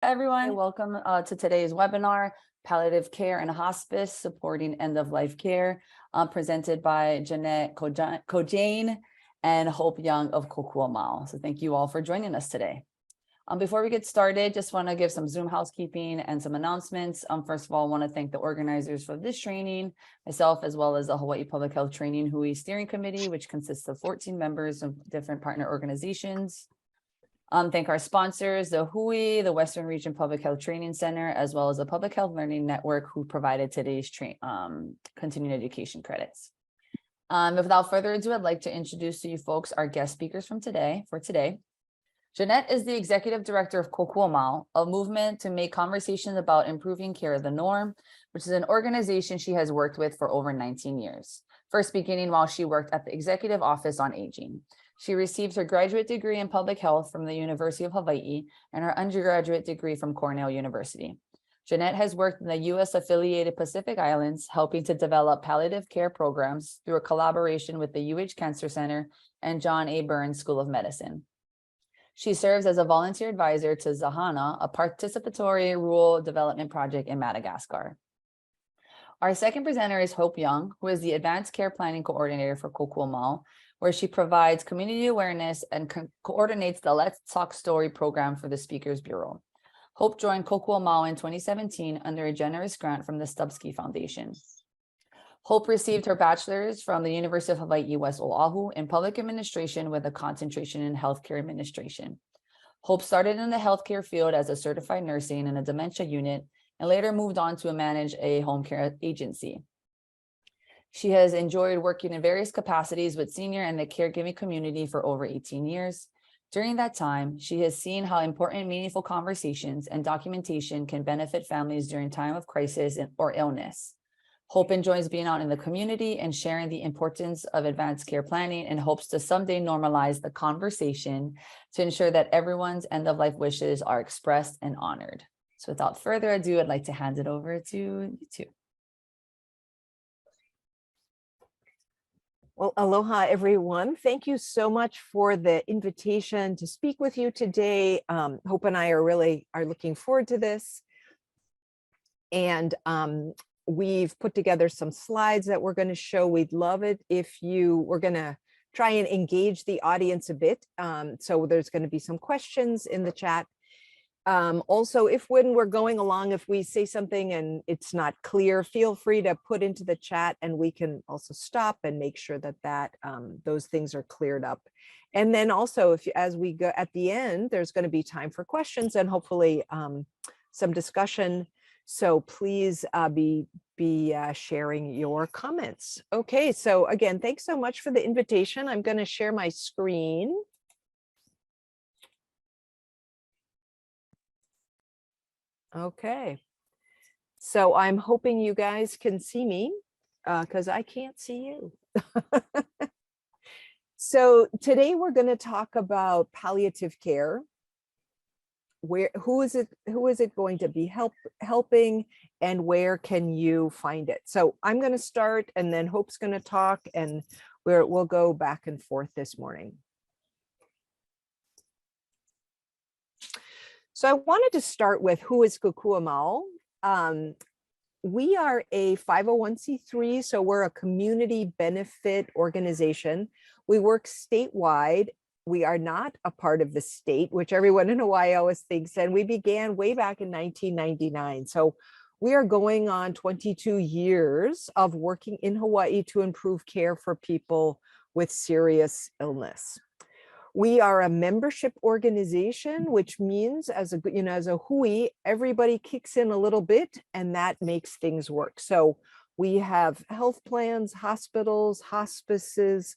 Everyone, welcome to today's webinar, Palliative Care and Hospice, Supporting End-of-Life Care, presented by Jeanette Kojane and Hope Young of Kokuamau. So thank you all for joining us today. Before we get started, just want to give some Zoom housekeeping and some announcements. First of all, I want to thank the organizers for this training, myself, as well as the Hawaii Public Health Training Hui Steering Committee, which consists of 14 members of different partner organizations. Thank our sponsors, the Hui, the Western Region Public Health Training Center, as well as the Public Health Learning Network, who provided today's continuing education credits. Without further ado, I'd like to introduce to you folks our guest speakers for today. Jeanette is the Executive Director of Kokuamau, a movement to make conversations about improving care the norm, which is an organization she has worked with for over 19 years, first beginning while she worked at the Executive Office on Aging. She received her graduate degree in public health from the University of Hawaii and her undergraduate degree from Cornell University. Jeanette has worked in the U.S. affiliated Pacific Islands, helping to develop palliative care programs through a collaboration with the UH Cancer Center and John A. Burns School of Medicine. She serves as a volunteer advisor to Zahana, a participatory rural development project in Madagascar. Our second presenter is Hope Young, who is the Advanced Care Planning Coordinator for Kokuamau, where she provides community awareness and coordinates the Let's Talk Story program for the Speakers Bureau. Hope joined Kokuamau in 2017 under a generous grant from the Stubbsky Foundation. Hope received her bachelor's from the University of Hawaii West Oahu in public administration with a concentration in healthcare administration. Hope started in the healthcare field as a certified nursing in a dementia unit and later moved on to manage a home care agency. She has enjoyed working in various capacities with senior and the caregiving community for over 18 years. During that time, she has seen how important meaningful conversations and documentation can benefit families during time of crisis or illness. Hope enjoys being out in the community and sharing the importance of advanced care planning and hopes to someday normalize the conversation to ensure that everyone's end-of-life wishes are expressed and honored. So without further ado, I'd like to hand it over to you two. Well, aloha, everyone. Thank you so much for the invitation to speak with you today. Hope and I are looking forward to this. And we've put together some slides that we're going to show. We'd love it if we're going to try and engage the audience a bit. So there's going to be some questions in the chat. Also, when we're going along, if we say something and it's not clear, feel free to put into the chat and we can also stop and make sure that those things are cleared up. And then also, as we go at the end, there's going to be time for questions and hopefully some discussion. So please be sharing your comments. Okay, so again, thanks so much for the invitation. I'm going to share my screen. Okay, so I'm hoping you guys can see me because I can't see you. So today we're going to talk about palliative care. Who is it going to be helping, and where can you find it? So I'm going to start, and then Hope's going to talk, and we'll go back and forth this morning. So I wanted to start with who is Kokuamau. We are a 501c3, so we're a community benefit organization. We work statewide. We are not a part of the state, which everyone in Hawaii always thinks, and we began way back in 1999. So we are going on 22 years of working in Hawaii to improve care for people with serious illness. We are a membership organization, which means as a Hui, everybody kicks in a little bit and that makes things work. So we have health plans, hospitals, hospices,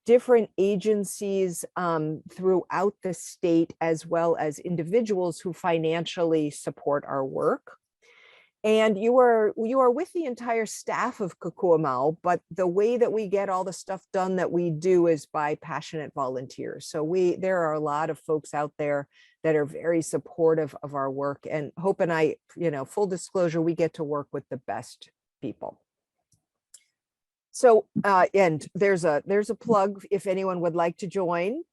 different agencies throughout the state, as well as individuals who financially support our work. And you are with the entire staff of Kokuamau, but the way that we get all the stuff done that we do is by passionate volunteers. So there are a lot of folks out there that are very supportive of our work. And Hope and I, full disclosure, we get to work with the best people. So, and there's a plug. If anyone would like to join,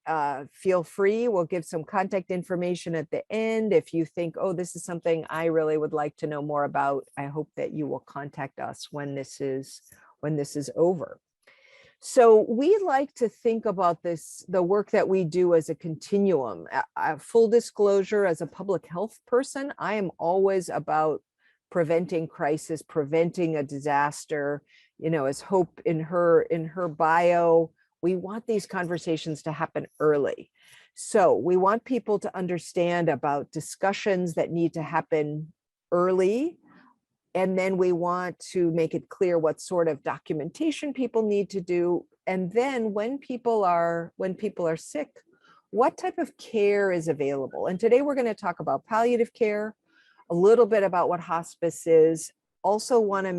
feel free. We'll give some contact information at the end. If you think, oh, this is something I really would like to know more about, I hope that you will contact us when this is over. So we like to think about the work that we do as a continuum. Full disclosure, as a public health person, I am always about preventing crisis, preventing a disaster. As Hope in her bio, we want these conversations to happen early. So we want people to understand about discussions that need to happen early. And then we want to make it clear what sort of documentation people need to do. And then when people are sick, what type of care is available? And today we're going to talk about palliative care, a little bit about what hospice is. Also want to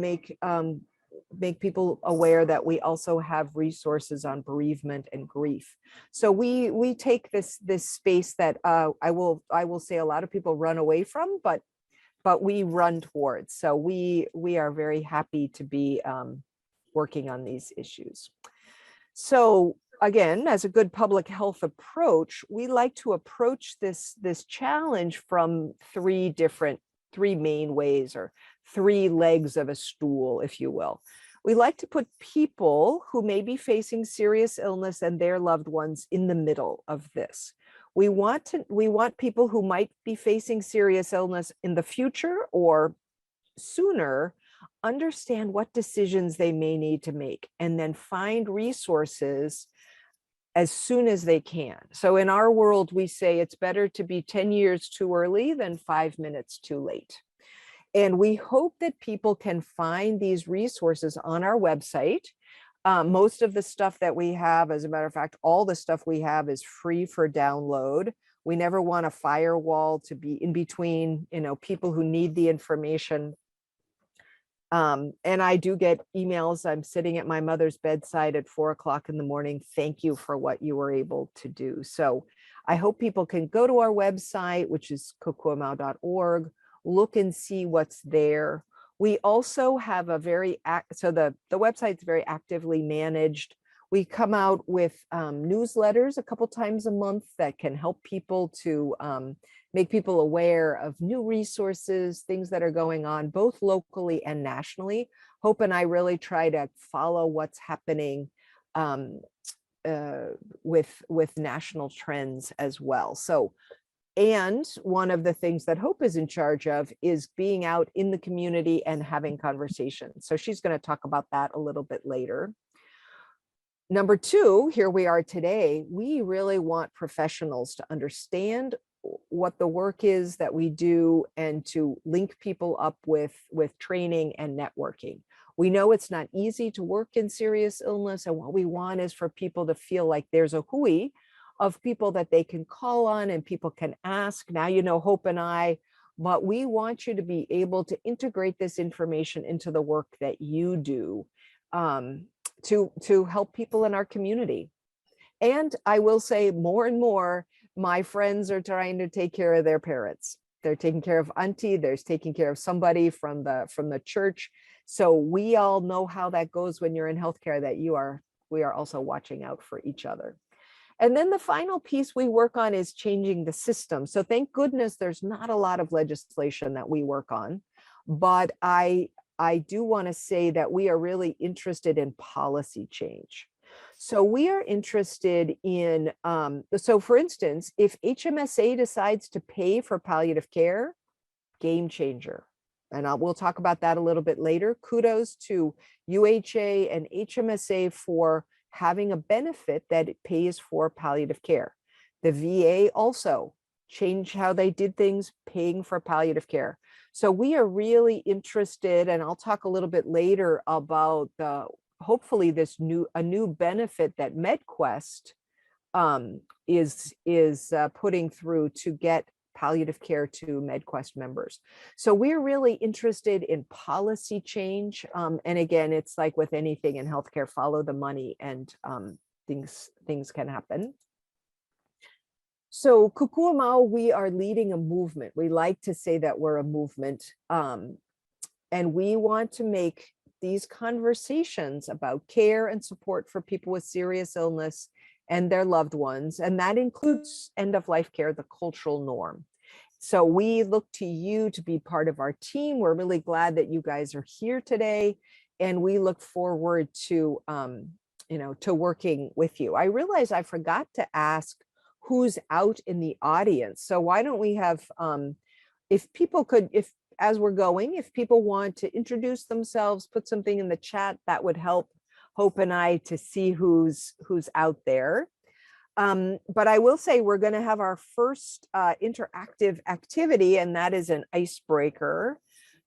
make people aware that we also have resources on bereavement and grief. So we take this space that I will say a lot of people run away from, but we run towards. So we are very happy to be working on these issues. So again, as a good public health approach, we like to approach this challenge from three main ways, or three legs of a stool, if you will. We like to put people who may be facing serious illness and their loved ones in the middle of this. We want people who might be facing serious illness in the future or sooner understand what decisions they may need to make, and then find resources as soon as they can. So in our world, we say it's better to be 10 years too early than 5 minutes too late. And we hope that people can find these resources on our website. Most of the stuff that we have, as a matter of fact, all the stuff we have is free for download. We never want a firewall to be in between, people who need the information. And I do get emails. I'm sitting at my mother's bedside at 4 o'clock in the morning. Thank you for what you were able to do. So I hope people can go to our website, which is kokuamau.org, look and see what's there. We also have so the website's very actively managed. We come out with newsletters a couple times a month that can help people to make people aware of new resources, things that are going on both locally and nationally. Hope and I really try to follow what's happening with national trends as well. So, and one of the things that Hope is in charge of is being out in the community and having conversations. So she's going to talk about that a little bit later. Number two, here we are today. We really want professionals to understand what the work is that we do and to link people up with training and networking. We know it's not easy to work in serious illness, and what we want is for people to feel like there's a hui of people that they can call on and people can ask. Now, Hope and I, but we want you to be able to integrate this information into the work that you do to help people in our community. And I will say more and more, my friends are trying to take care of their parents. They're taking care of auntie, they're taking care of somebody from the church. So we all know how that goes when you're in healthcare, that we are also watching out for each other. And then the final piece we work on is changing the system. So thank goodness there's not a lot of legislation that we work on, but I do want to say that we are really interested in policy change. So we are interested in, so for instance, if HMSA decides to pay for palliative care, game changer. And we'll talk about that a little bit later. Kudos to UHA and HMSA for having a benefit that it pays for palliative care. The VA also changed how they did things, paying for palliative care. So we are really interested, and I'll talk a little bit later about hopefully a new benefit that MedQuest is putting through to get palliative care to MedQuest members. So we're really interested in policy change. And again, it's like with anything in healthcare, follow the money, and things can happen. So Kukuamau, we are leading a movement. We like to say that we're a movement. And we want to make these conversations about care and support for people with serious illness and their loved ones. And that includes end-of-life care, the cultural norm. So we look to you to be part of our team. We're really glad that you guys are here today. And we look forward to, to working with you. I realize I forgot to ask who's out in the audience. So why don't we have, if people could, as we're going, if people want to introduce themselves, put something in the chat, that would help Hope and I to see who's out there. But I will say we're going to have our first interactive activity, and that is an icebreaker.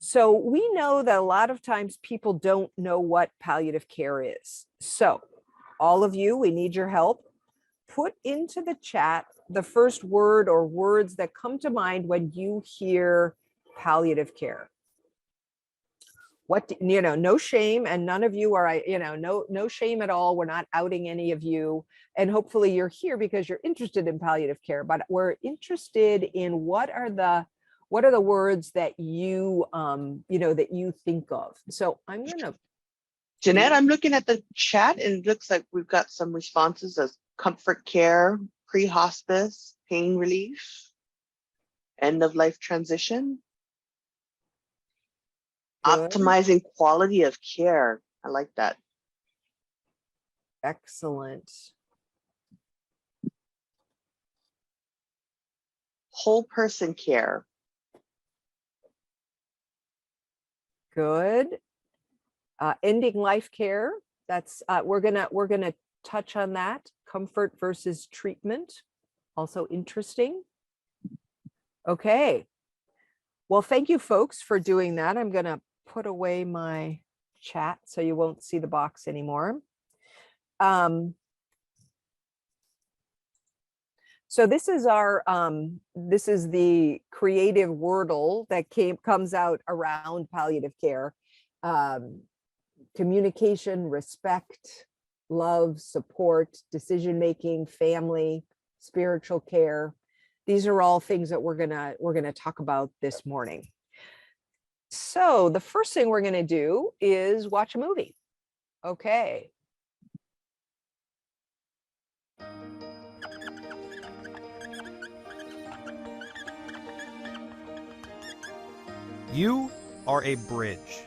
So we know that a lot of times people don't know what palliative care is. So all of you, we need your help. Put into the chat the first word or words that come to mind when you hear palliative care. What, no shame, and none of you are, no shame at all. We're not outing any of you. And hopefully you're here because you're interested in palliative care, but we're interested in what are the words that you, that you think of. So I'm going to. Jeanette, I'm looking at the chat and it looks like we've got some responses as comfort care, pre-hospice, pain relief, end of life transition. Good. Optimizing quality of care. I like that. Excellent. Whole person care. Good. Ending life care. That's we're gonna touch on that. Comfort versus treatment. Also interesting. Okay. Well, thank you folks for doing that. I'm gonna put away my chat so you won't see the box anymore. So this is our this is the creative wordle that comes out around palliative care. Communication, respect, love, support, decision-making, family, spiritual care. These are all things that we're gonna talk about this morning. So the first thing we're gonna do is watch a movie. Okay. You are a bridge.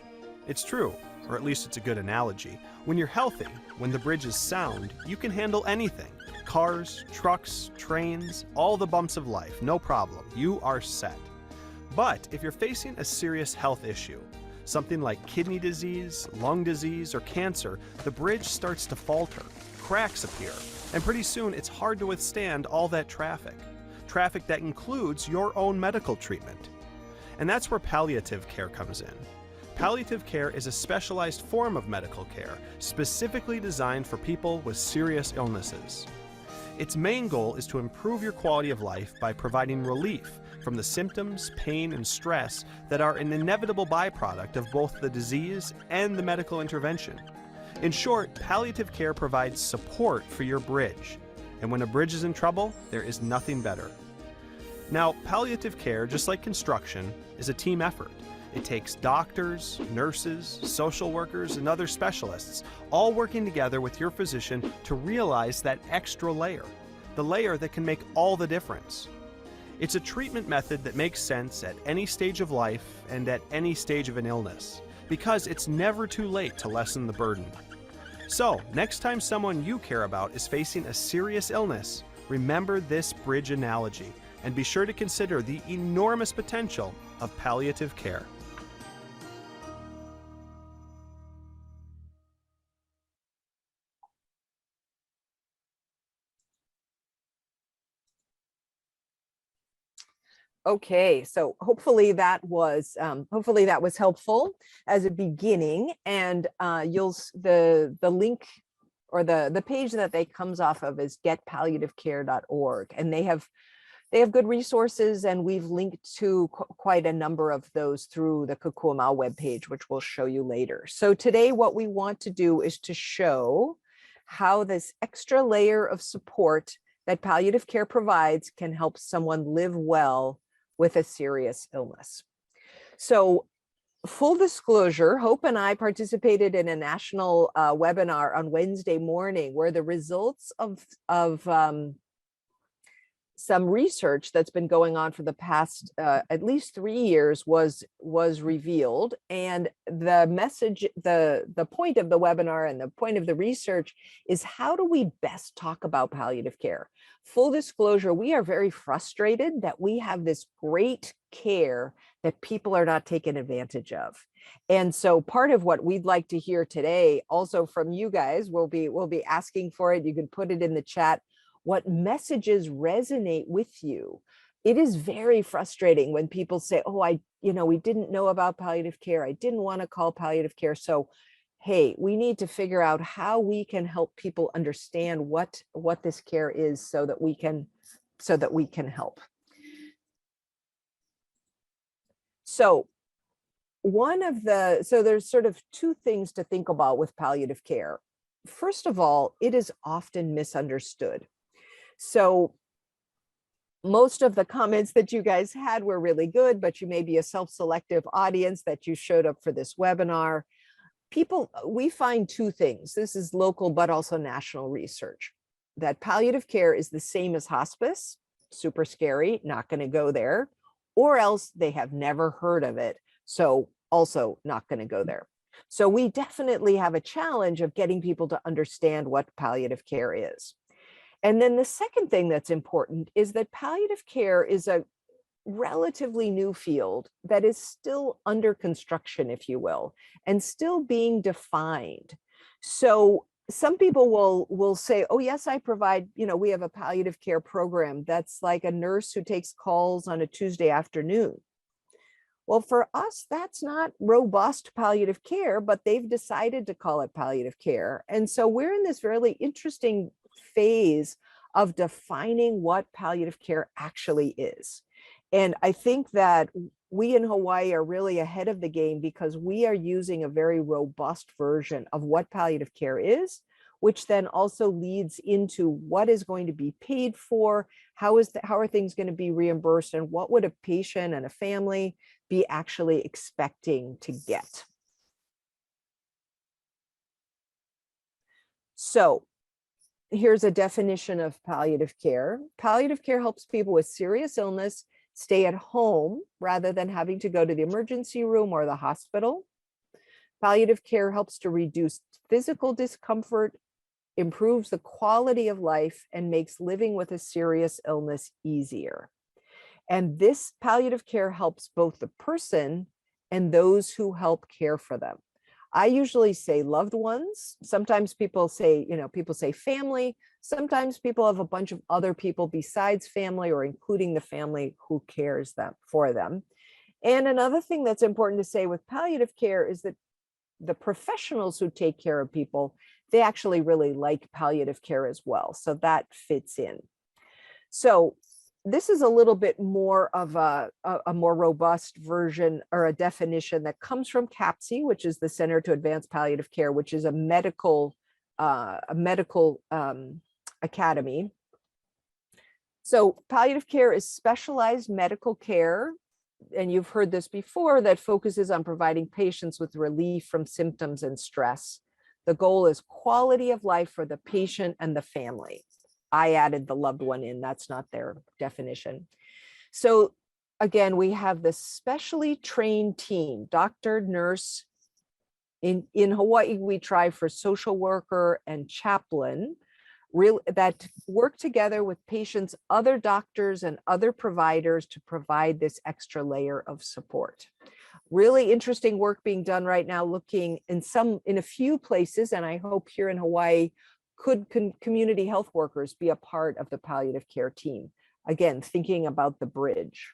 It's true, or at least it's a good analogy. When you're healthy, when the bridge is sound, you can handle anything. Cars, trucks, trains, all the bumps of life, no problem. You are set. But if you're facing a serious health issue, something like kidney disease, lung disease, or cancer, the bridge starts to falter, cracks appear, and pretty soon it's hard to withstand all that traffic. Traffic that includes your own medical treatment. And that's where palliative care comes in. Palliative care is a specialized form of medical care, specifically designed for people with serious illnesses. Its main goal is to improve your quality of life by providing relief from the symptoms, pain, and stress that are an inevitable byproduct of both the disease and the medical intervention. In short, palliative care provides support for your bridge. And when a bridge is in trouble, there is nothing better. Now, palliative care, just like construction, is a team effort. It takes doctors, nurses, social workers, and other specialists, all working together with your physician to realize that extra layer, the layer that can make all the difference. It's a treatment method that makes sense at any stage of life and at any stage of an illness, because it's never too late to lessen the burden. So, next time someone you care about is facing a serious illness, remember this bridge analogy, and be sure to consider the enormous potential of palliative care. Okay, so hopefully that was helpful as a beginning, and the link or the page that they comes off of is getpalliativecare.org, and they have good resources, and we've linked to quite a number of those through the Kukuamal webpage, which we'll show you later. So today what we want to do is to show how this extra layer of support that palliative care provides can help someone live well with a serious illness. So full disclosure, Hope and I participated in a national webinar on Wednesday morning where the results of some research that's been going on for the past at least 3 years was revealed. And the message, the point of the webinar and the point of the research is, how do we best talk about palliative care? Full disclosure, we are very frustrated that we have this great care that people are not taking advantage of. And so part of what we'd like to hear today also from you guys, we'll be asking for it. You can put it in the chat. What messages resonate with you? It is very frustrating when people say, oh, we didn't know about palliative care. I didn't want to call palliative care. So, hey, we need to figure out how we can help people understand what this care is so that we can help. So there's sort of two things to think about with palliative care. First of all, it is often misunderstood. So most of the comments that you guys had were really good, but you may be a self-selective audience that you showed up for this webinar. We find two things. This is local, but also national research, that palliative care is the same as hospice, super scary, not going to go there, or else they have never heard of it. So also not going to go there. So we definitely have a challenge of getting people to understand what palliative care is. And then the second thing that's important is that palliative care is a relatively new field that is still under construction, if you will, and still being defined. So some people will say, oh, yes, I provide, we have a palliative care program that's like a nurse who takes calls on a Tuesday afternoon. Well, for us, that's not robust palliative care, but they've decided to call it palliative care. And so we're in this really interesting phase of defining what palliative care actually is. And I think that we in Hawaii are really ahead of the game because we are using a very robust version of what palliative care is, which then also leads into what is going to be paid for, how are things going to be reimbursed, and what would a patient and a family be actually expecting to get. So here's a definition of palliative care. Palliative care helps people with serious illness stay at home rather than having to go to the emergency room or the hospital. Palliative care helps to reduce physical discomfort, improves the quality of life, and makes living with a serious illness easier. And this palliative care helps both the person and those who help care for them. I usually say loved ones. Sometimes people say, family. Sometimes people have a bunch of other people besides family, or including the family who cares for them. And another thing that's important to say with palliative care is that the professionals who take care of people, they actually really like palliative care as well. So that fits in. So this is a little bit more of a more robust version or a definition that comes from CAPCE, which is the Center to Advance Palliative Care, which is a medical academy. So palliative care is specialized medical care, and you've heard this before, that focuses on providing patients with relief from symptoms and stress. The goal is quality of life for the patient and the family. I added the loved one in, that's not their definition. So again, we have this specially trained team, doctor, nurse. In Hawaii, we try for social worker and chaplain, that work together with patients, other doctors, and other providers to provide this extra layer of support. Really interesting work being done right now, looking in a few places, and I hope here in Hawaii, could community health workers be a part of the palliative care team? Again, thinking about the bridge.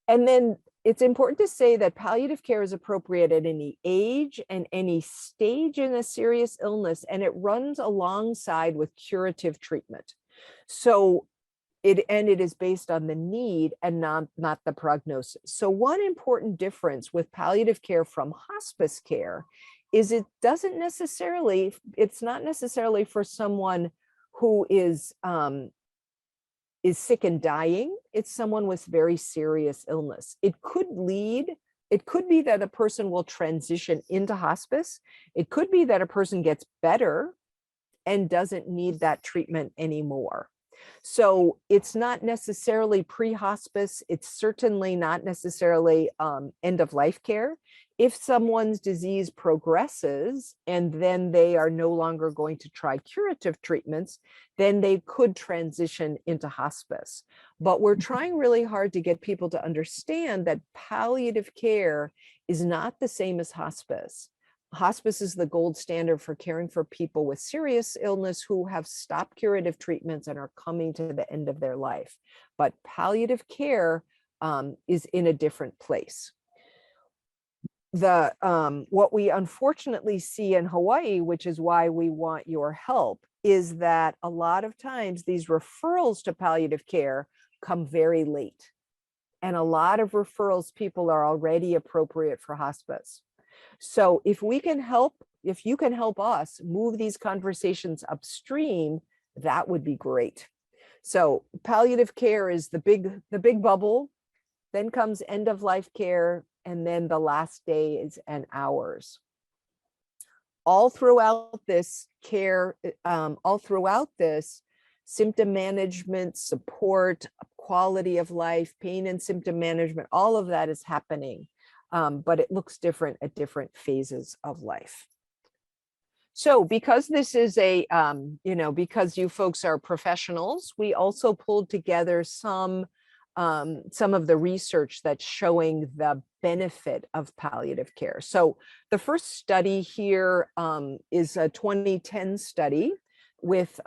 And then it's important to say that palliative care is appropriate at any age and any stage in a serious illness, and it runs alongside with curative treatment. So it is based on the need and not the prognosis. So one important difference with palliative care from hospice care is it's not necessarily for someone who is sick and dying. It's someone with very serious illness. It could lead It could be that a person will transition into hospice. It could be that a person gets better and doesn't need that treatment anymore. So it's not necessarily pre-hospice. It's certainly not necessarily end of life care. If someone's disease progresses and then they are no longer going to try curative treatments, then they could transition into hospice. But we're trying really hard to get people to understand that palliative care is not the same as hospice. Hospice is the gold standard for caring for people with serious illness who have stopped curative treatments and are coming to the end of their life. But palliative care is in a different place. What we unfortunately see in Hawaii, which is why we want your help, is that a lot of times these referrals to palliative care come very late. And a lot of referrals, people are already appropriate for hospice. So if you can help us move these conversations upstream, that would be great. So palliative care is the big bubble, then comes end of life care, and then the last days and hours. All throughout this care, symptom management, support, quality of life, pain and symptom management, all of that is happening. But it looks different at different phases of life. So because this is because you folks are professionals, we also pulled together some of the research that's showing the benefit of palliative care. So the first study here is a 2010 study with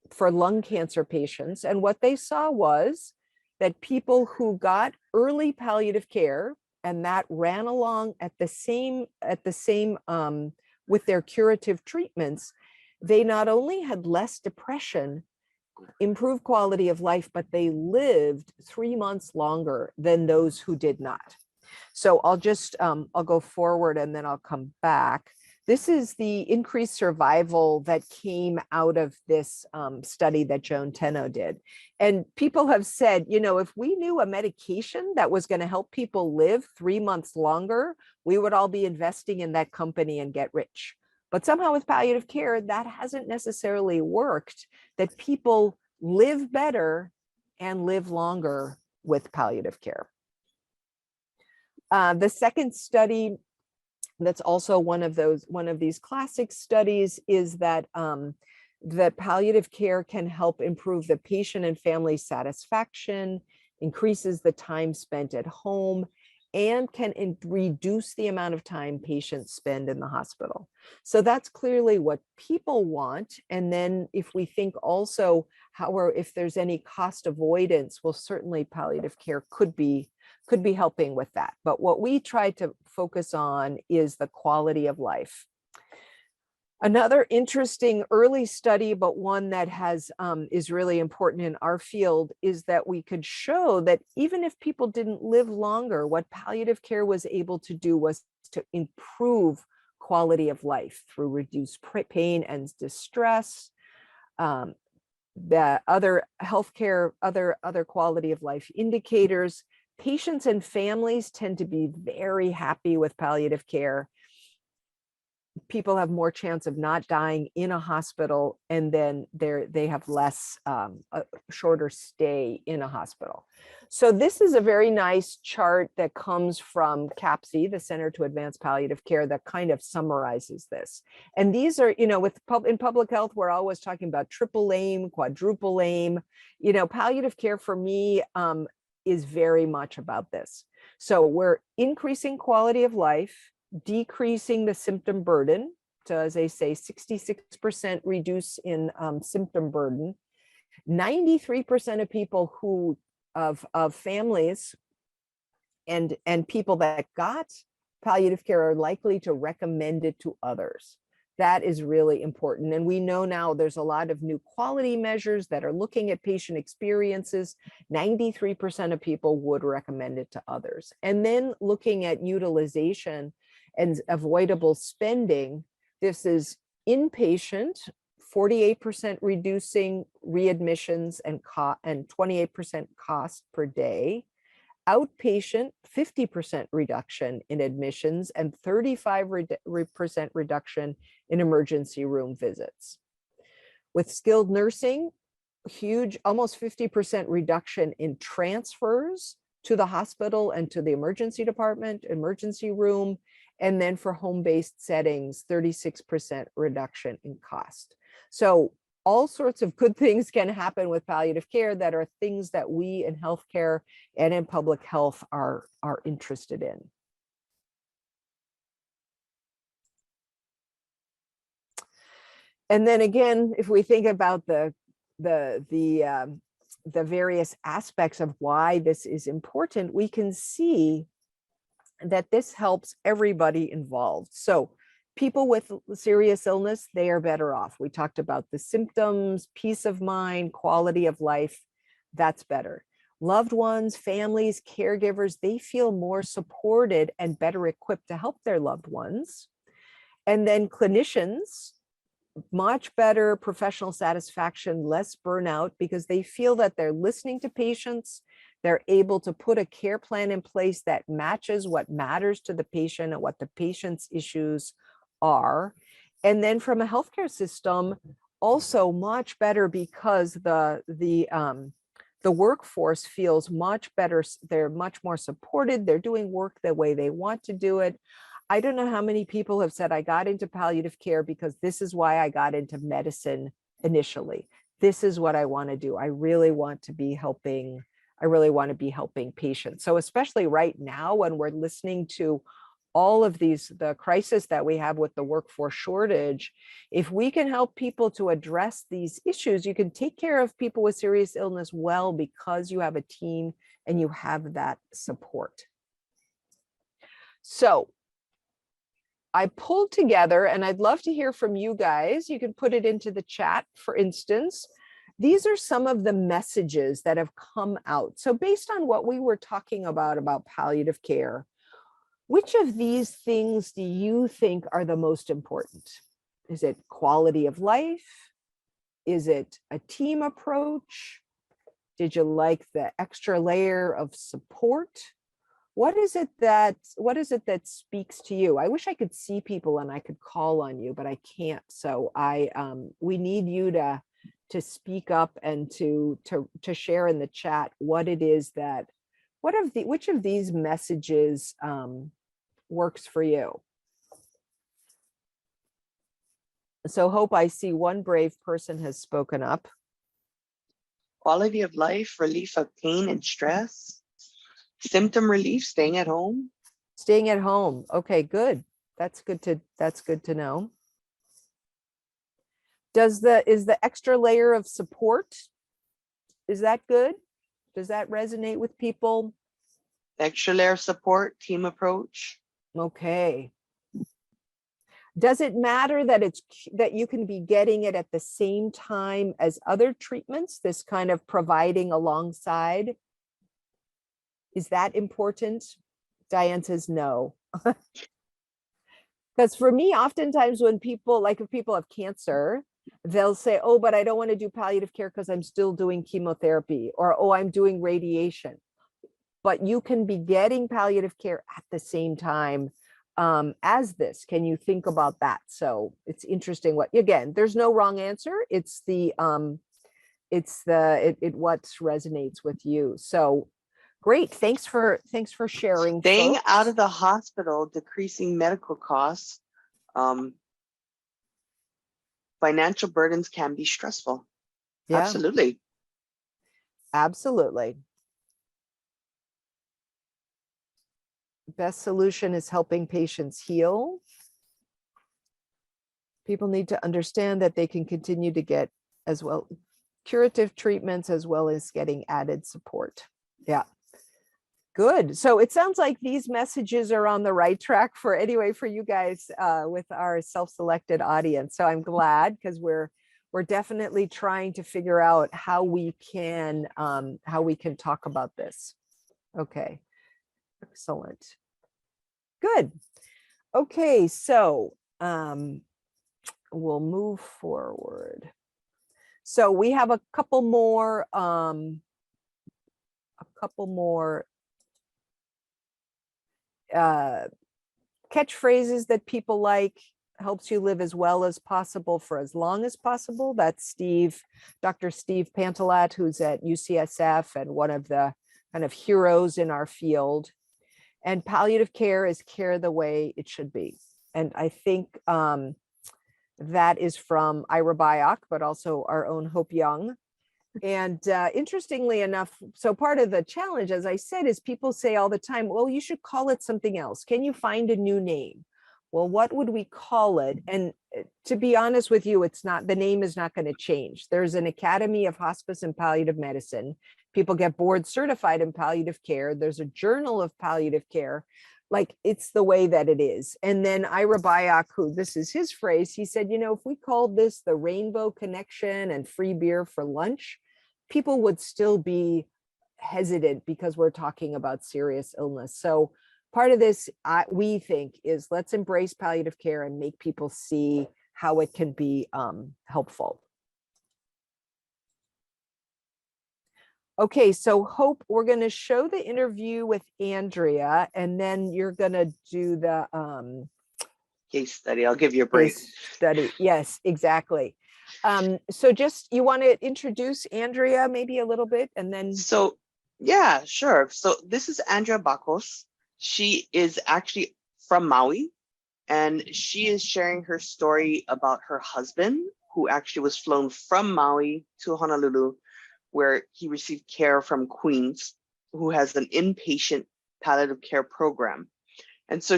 for lung cancer patients. And what they saw was that people who got early palliative care, and that ran along at the same with their curative treatments, they not only had less depression, improved quality of life, but they lived 3 months longer than those who did not. So I'll go forward and then I'll come back. This is the increased survival that came out of this study that Joan Tenno did. And people have said, if we knew a medication that was going to help people live 3 months longer, we would all be investing in that company and get rich. But somehow with palliative care, that hasn't necessarily worked, that people live better and live longer with palliative care. The second study, that's also one of these classic studies, is that that palliative care can help improve the patient and family satisfaction, increases the time spent at home, and can reduce the amount of time patients spend in the hospital. So that's clearly what people want. And then if we think also if there's any cost avoidance, well, certainly palliative care could be helping with that. But what we try to focus on is the quality of life. Another interesting early study, but one that is really important in our field, is that we could show that even if people didn't live longer, what palliative care was able to do was to improve quality of life through reduced pain and distress, the other healthcare, other quality of life indicators. Patients and families tend to be very happy with palliative care. People have more chance of not dying in a hospital, and then they have less, a shorter stay in a hospital. So this is a very nice chart that comes from CAPC, the Center to Advance Palliative Care, that kind of summarizes this. And these are, in public health, we're always talking about triple aim, quadruple aim. Palliative care for me is very much about this. So we're increasing quality of life, decreasing the symptom burden. So as I say, 66% reduce in symptom burden. 93% of people of families and people that got palliative care are likely to recommend it to others. That is really important. And we know now there's a lot of new quality measures that are looking at patient experiences. 93% of people would recommend it to others. And then looking at utilization and avoidable spending, this is inpatient, 48% reducing readmissions and 28% cost per day. outpatient 50% reduction in admissions and 35% reduction in emergency room visits. With skilled nursing, huge, almost 50% reduction in transfers to the hospital and to the emergency department, emergency room, and then for home-based settings, 36% reduction in cost. So all sorts of good things can happen with palliative care that are things that we in healthcare and in public health are interested in. And then again, if we think about the various aspects of why this is important, we can see that this helps everybody involved. So people with serious illness, they are better off. We talked about the symptoms, peace of mind, quality of life, that's better. Loved ones, families, caregivers, they feel more supported and better equipped to help their loved ones. And then clinicians, much better professional satisfaction, less burnout, because they feel that they're listening to patients. They're able to put a care plan in place that matches what matters to the patient and what the patient's issues are. And then from a healthcare system, also much better because the workforce feels much better. They're much more supported. They're doing work the way they want to do it. I don't know how many people have said, I got into palliative care because this is why I got into medicine initially. This is what I want to do. I really want to be helping patients. So especially right now, when we're listening to all of the crisis that we have with the workforce shortage, if we can help people to address these issues, you can take care of people with serious illness well because you have a team and you have that support. So I pulled together, and I'd love to hear from you guys. You can put it into the chat, for instance. These are some of the messages that have come out. So based on what we were talking about palliative care, which of these things do you think are the most important? Is it quality of life? Is it a team approach? Did you like the extra layer of support? What is it that speaks to you? I wish I could see people and I could call on you, but I can't. So we need you to speak up and to share in the chat what it is that, which of these messages works for you. So Hope, I see one brave person has spoken up. Quality of life, relief of pain and stress. Symptom relief, staying at home. Staying at home. Okay, good. That's good to know. Is the extra layer of support, is that good? Does that resonate with people? Extra layer of support, team approach. Okay. Does it matter that you can be getting it at the same time as other treatments, this kind of providing alongside? Is that important? Diane says no. Because for me, oftentimes when people, like if people have cancer, they'll say, oh, but I don't want to do palliative care because I'm still doing chemotherapy, or, oh, I'm doing radiation. But you can be getting palliative care at the same time as this. Can you think about that? So it's interesting again, there's no wrong answer. It's what resonates with you. So great. Thanks for sharing. Staying folks. out of the hospital, decreasing medical costs. Financial burdens can be stressful. Yeah. Absolutely. Absolutely. Best solution is helping patients heal. People need to understand that they can continue to get as well curative treatments as well as getting added support. Yeah. Good. So it sounds like these messages are on the right track for you guys with our self-selected audience. So I'm glad, because we're definitely trying to figure out how we can talk about this. Okay. Excellent. Good. Okay. So we'll move forward. So we have a couple more catchphrases that people like, helps you live as well as possible for as long as possible. That's Dr. Steve Pantelat, who's at UCSF and one of the kind of heroes in our field. And palliative care is care the way it should be. And I think that is from Ira Byock, but also our own Hope Young. And interestingly enough, so part of the challenge, as I said, is people say all the time, well, you should call it something else. Can you find a new name? Well, what would we call it? And to be honest with you, the name is not going to change. There's an Academy of Hospice and Palliative Medicine. People get board certified in palliative care. There's a Journal of Palliative Care. Like, it's the way that it is. And then Ira Byock, who this is his phrase, he said, if we called this the Rainbow Connection and free beer for lunch, people would still be hesitant because we're talking about serious illness. So part of this, we think, is let's embrace palliative care and make people see how it can be helpful. Okay, so Hope, we're going to show the interview with Andrea, and then you're going to do the Case study. I'll give you a break. case study. Yes, exactly. So just, you want to introduce Andrea maybe a little bit, and then. So, yeah, sure. So this is Andrea Bacos. She is actually from Maui, and she is sharing her story about her husband, who actually was flown from Maui to Honolulu, where he received care from Queens, who has an inpatient palliative care program. And so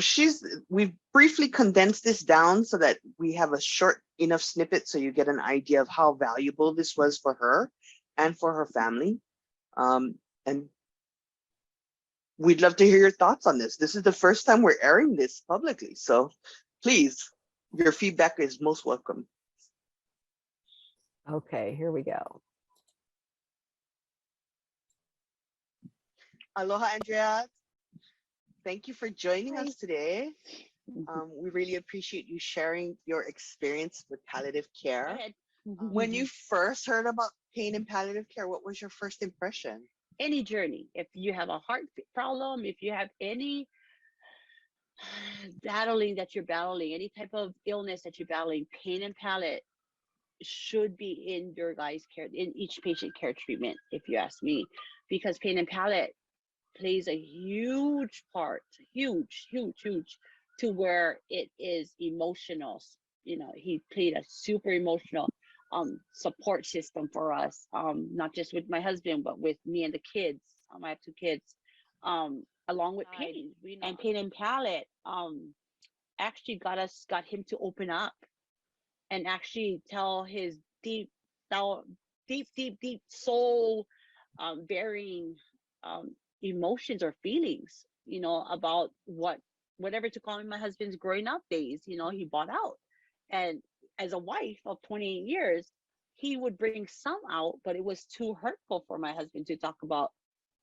we've briefly condensed this down so that we have a short enough snippet so you get an idea of how valuable this was for her and for her family. And we'd love to hear your thoughts on this. This is the first time we're airing this publicly. So please, your feedback is most welcome. Okay, here we go. Aloha, Andrea. Thank you for joining us today. We really appreciate you sharing your experience with palliative care. When you first heard about pain and palliative care, what was your first impression? Any journey, if you have a heart problem, if you have any battling that you're battling, any type of illness that you're battling, pain and palliative should be in your guys' care, in each patient care treatment, if you ask me, because pain and palliative plays a huge part, huge, to where it is emotional. He played a super emotional support system for us, not just with my husband, but with me and the kids. I have 2 kids, along with pain. And pain and palliative actually got him to open up and actually tell his deep soul bearing emotions or feelings, about whatever to call me, my husband's growing up days, he bought out. And as a wife of 28 years, he would bring some out, but it was too hurtful for my husband to talk about.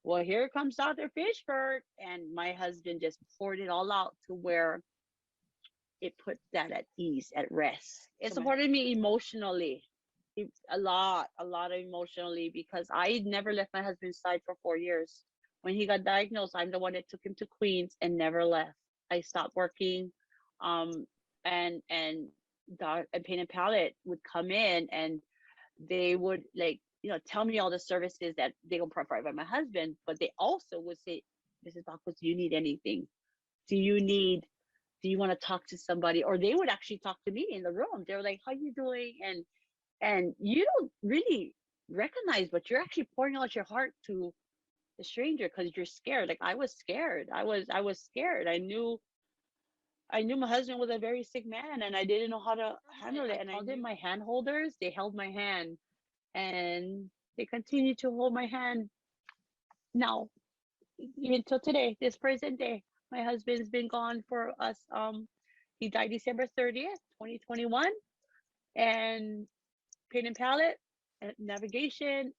Well, here comes Dr. Fishberg. And my husband just poured it all out to where it put that at ease, at rest. It supported me emotionally, a lot emotionally, because I never left my husband's side for 4 years. When he got diagnosed, I'm the one that took him to Queens and never left. I stopped working, and Pain and Palliative would come in and they would tell me all the services that they will provide by my husband, but they also would say, Mrs. Bacos, do you need anything? Do you want to talk to somebody? Or they would actually talk to me in the room. They were like, how you doing? And you don't really recognize, but you're actually pouring out your heart to the stranger because you're scared. Like, I was scared. I was scared. I knew my husband was a very sick man, and I didn't know how to handle it. And I did my hand holders. They held my hand, and they continue to hold my hand now, even till today, this present day. My husband's been gone for us. He died December 30th, 2021. And Pain and Palliative and Navigation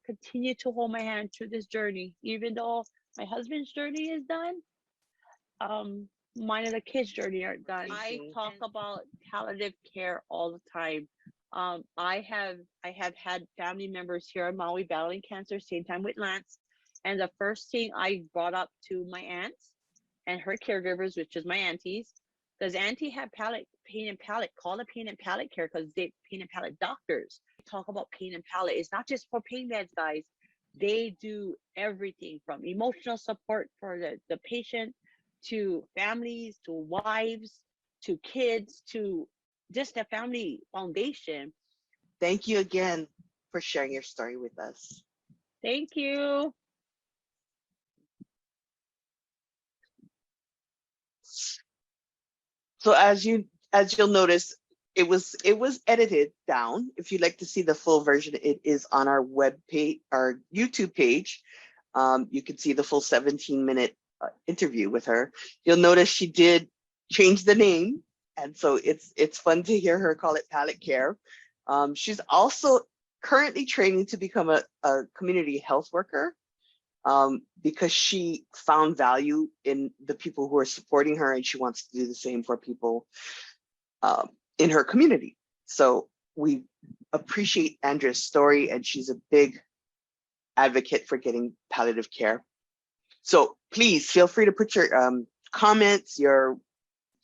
continue to hold my hand through this journey. Even though my husband's journey is done, mine and the kids' journey are done. I talk about palliative care all the time. I have had family members here in Maui battling cancer, same time with Lance. And the first thing I brought up to my aunts and her caregivers, which is my aunties. Does auntie have pain and palate? Call the pain and palate care, because they pain and palate doctors. Talk about pain and palate. It's not just for pain meds, guys. They do everything from emotional support for the patient, to families, to wives, to kids, to just a family foundation. Thank you again for sharing your story with us. Thank you. So as you'll notice, it was edited down. If you'd like to see the full version, it is on our web page, our YouTube page. You can see the full 17-minute interview with her. You'll notice she did change the name, and so it's fun to hear her call it Palate Care. She's also currently training to become a community health worker, because she found value in the people who are supporting her, and she wants to do the same for people in her community. So we appreciate Andrea's story, and she's a big advocate for getting palliative care. So please feel free to put your comments, your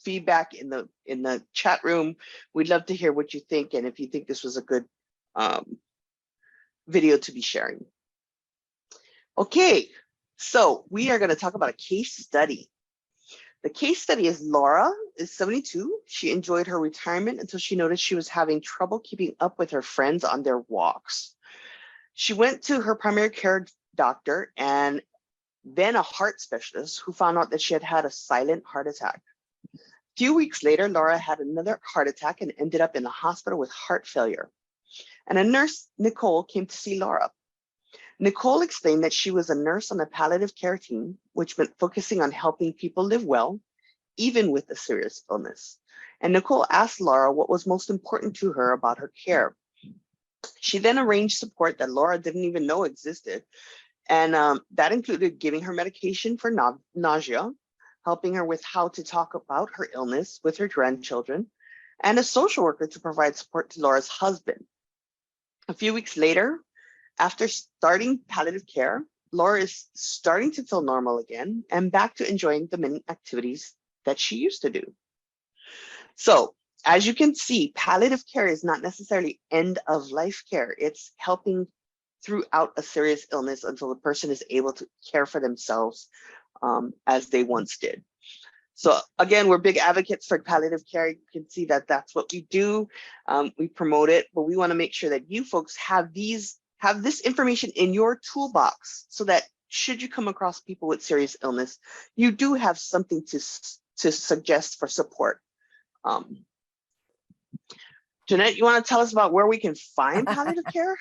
feedback in the chat room. We'd love to hear what you think, and if you think this was a good video to be sharing. Okay, so we are going to talk about a case study. The case study is Laura is 72. She enjoyed her retirement until she noticed she was having trouble keeping up with her friends on their walks. She went to her primary care doctor and then a heart specialist, who found out that she had had a silent heart attack. A few weeks later, Laura had another heart attack and ended up in the hospital with heart failure. And a nurse, Nicole, came to see Laura. Nicole explained that she was a nurse on a palliative care team, which meant focusing on helping people live well, even with a serious illness. And Nicole asked Laura what was most important to her about her care. She then arranged support that Laura didn't even know existed. And that included giving her medication for nausea, helping her with how to talk about her illness with her grandchildren, and a social worker to provide support to Laura's husband. A few weeks later, after starting palliative care, Laura is starting to feel normal again and back to enjoying the many activities that she used to do. So, as you can see, palliative care is not necessarily end of life care. It's helping throughout a serious illness until the person is able to care for themselves as they once did. So again, we're big advocates for palliative care. You can see that that's what we do. We promote it, but we want to make sure that you folks have this information in your toolbox, so that should you come across people with serious illness, you do have something to suggest for support. Jeanette, you want to tell us about where we can find palliative care?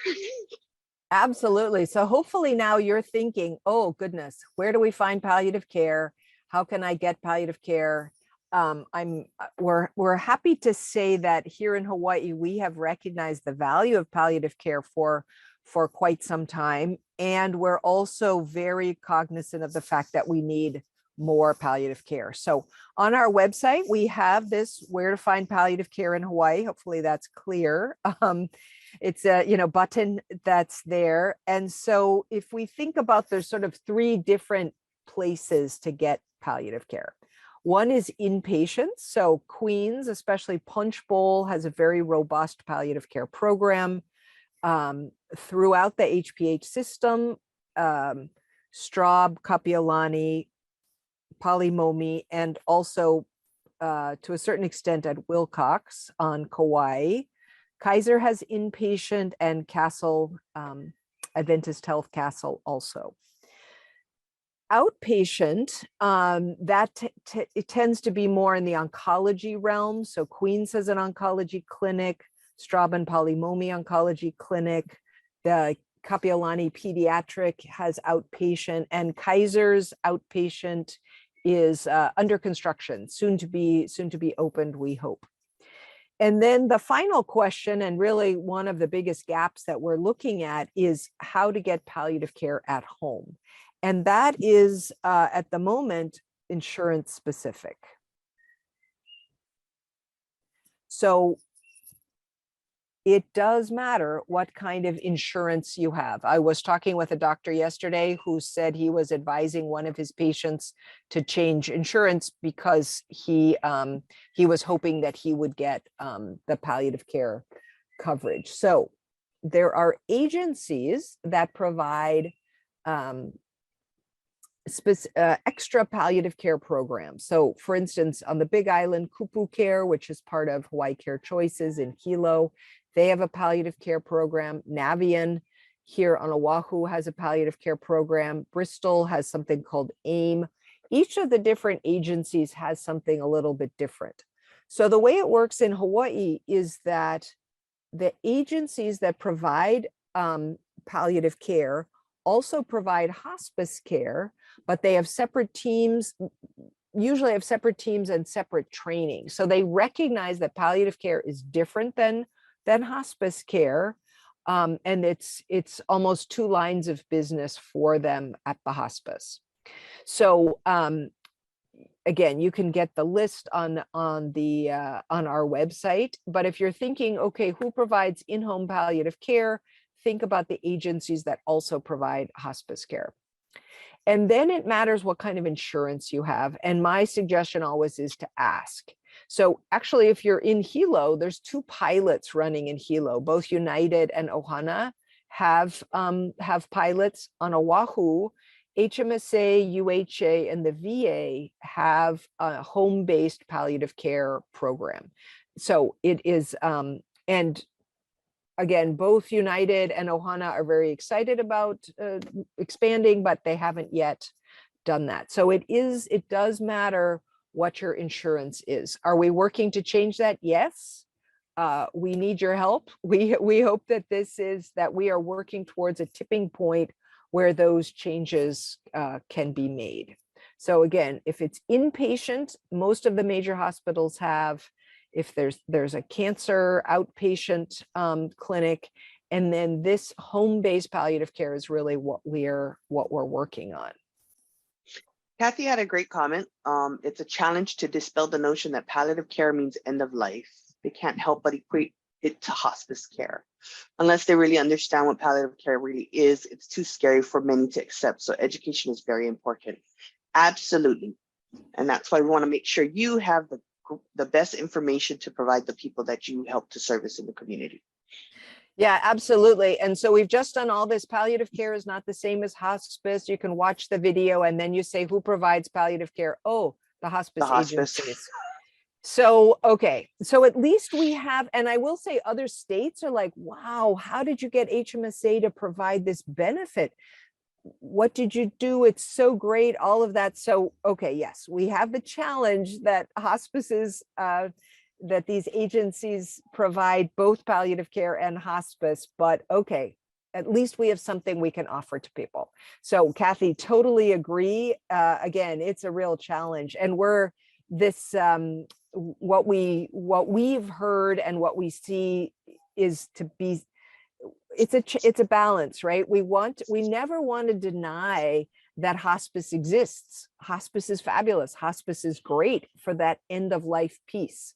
Absolutely. So hopefully now you're thinking, oh goodness, where do we find palliative care? How can I get palliative care? We're happy to say that here in Hawaii, we have recognized the value of palliative care for quite some time. And we're also very cognizant of the fact that we need more palliative care. So on our website, we have this where to find palliative care in Hawaii. Hopefully that's clear. It's a button that's there. And so if we think about, there's sort of three different places to get palliative care. One is inpatient. So Queens, especially Punch Bowl, has a very robust palliative care program throughout the HPH system. Straub, Kapiolani, Palimomi, and also to a certain extent at Wilcox on Kauai. Kaiser has inpatient, and Castle, Adventist Health Castle also. Outpatient, it tends to be more in the oncology realm. So Queens has an oncology clinic, Straub and Palimomi Oncology Clinic, the Kapiolani Pediatric has outpatient, and Kaiser's outpatient is under construction, soon to be opened, we hope. And then the final question, and really one of the biggest gaps that we're looking at, is how to get palliative care at home. And that is, at the moment, insurance specific. So it does matter what kind of insurance you have. I was talking with a doctor yesterday who said he was advising one of his patients to change insurance because he was hoping that he would get the palliative care coverage. So there are agencies that provide extra palliative care programs. So for instance, on the Big Island, Kupu Care, which is part of Hawaii Care Choices in Hilo, they have a palliative care program. Navian here on Oahu has a palliative care program. Bristol has something called AIM. Each of the different agencies has something a little bit different. So the way it works in Hawaii is that the agencies that provide palliative care also provide hospice care, but they have separate teams, usually have separate teams and separate training. So they recognize that palliative care is different than hospice care. And it's almost two lines of business for them at the hospice. So again, you can get the list on our website. But if you're thinking, okay, who provides in-home palliative care? Think about the agencies that also provide hospice care. And then it matters what kind of insurance you have. And my suggestion always is to ask. So actually, if you're in Hilo, there's two pilots running in Hilo. Both United and Ohana have pilots. On Oahu. HMSA, UHA, and the VA have a home-based palliative care program. So it is, and again, both United and Ohana are very excited about expanding, but they haven't yet done that. So it does matter what your insurance is. Are we working to change that? Yes. We need your help. We hope that that we are working towards a tipping point where those changes can be made. So again, if it's inpatient, most of the major hospitals have. If there's a cancer outpatient clinic, and then this home-based palliative care is really what we're working on. Kathy had a great comment. It's a challenge to dispel the notion that palliative care means end of life. They can't help but equate it to hospice care. Unless they really understand what palliative care really is, it's too scary for many to accept. So education is very important. Absolutely. And that's why we want to make sure you have the best information to provide the people that you help to service in the community. Yeah, absolutely. And so we've just done all this. Palliative care is not the same as hospice. You can watch the video and then you say, who provides palliative care? Oh, the hospice agencies. So, okay. So at least we have, and I will say other states are like, wow, how did you get HMSA to provide this benefit? What did you do? It's so great, all of that. So, okay, yes, we have the challenge that hospices, that these agencies provide both palliative care and hospice, but okay, at least we have something we can offer to people. So Kathy, totally agree. Again, it's a real challenge. And we're this, what we've heard and what we see is to be, it's a balance, right? We never want to deny that hospice exists. Hospice is fabulous. Hospice is great for that end of life piece.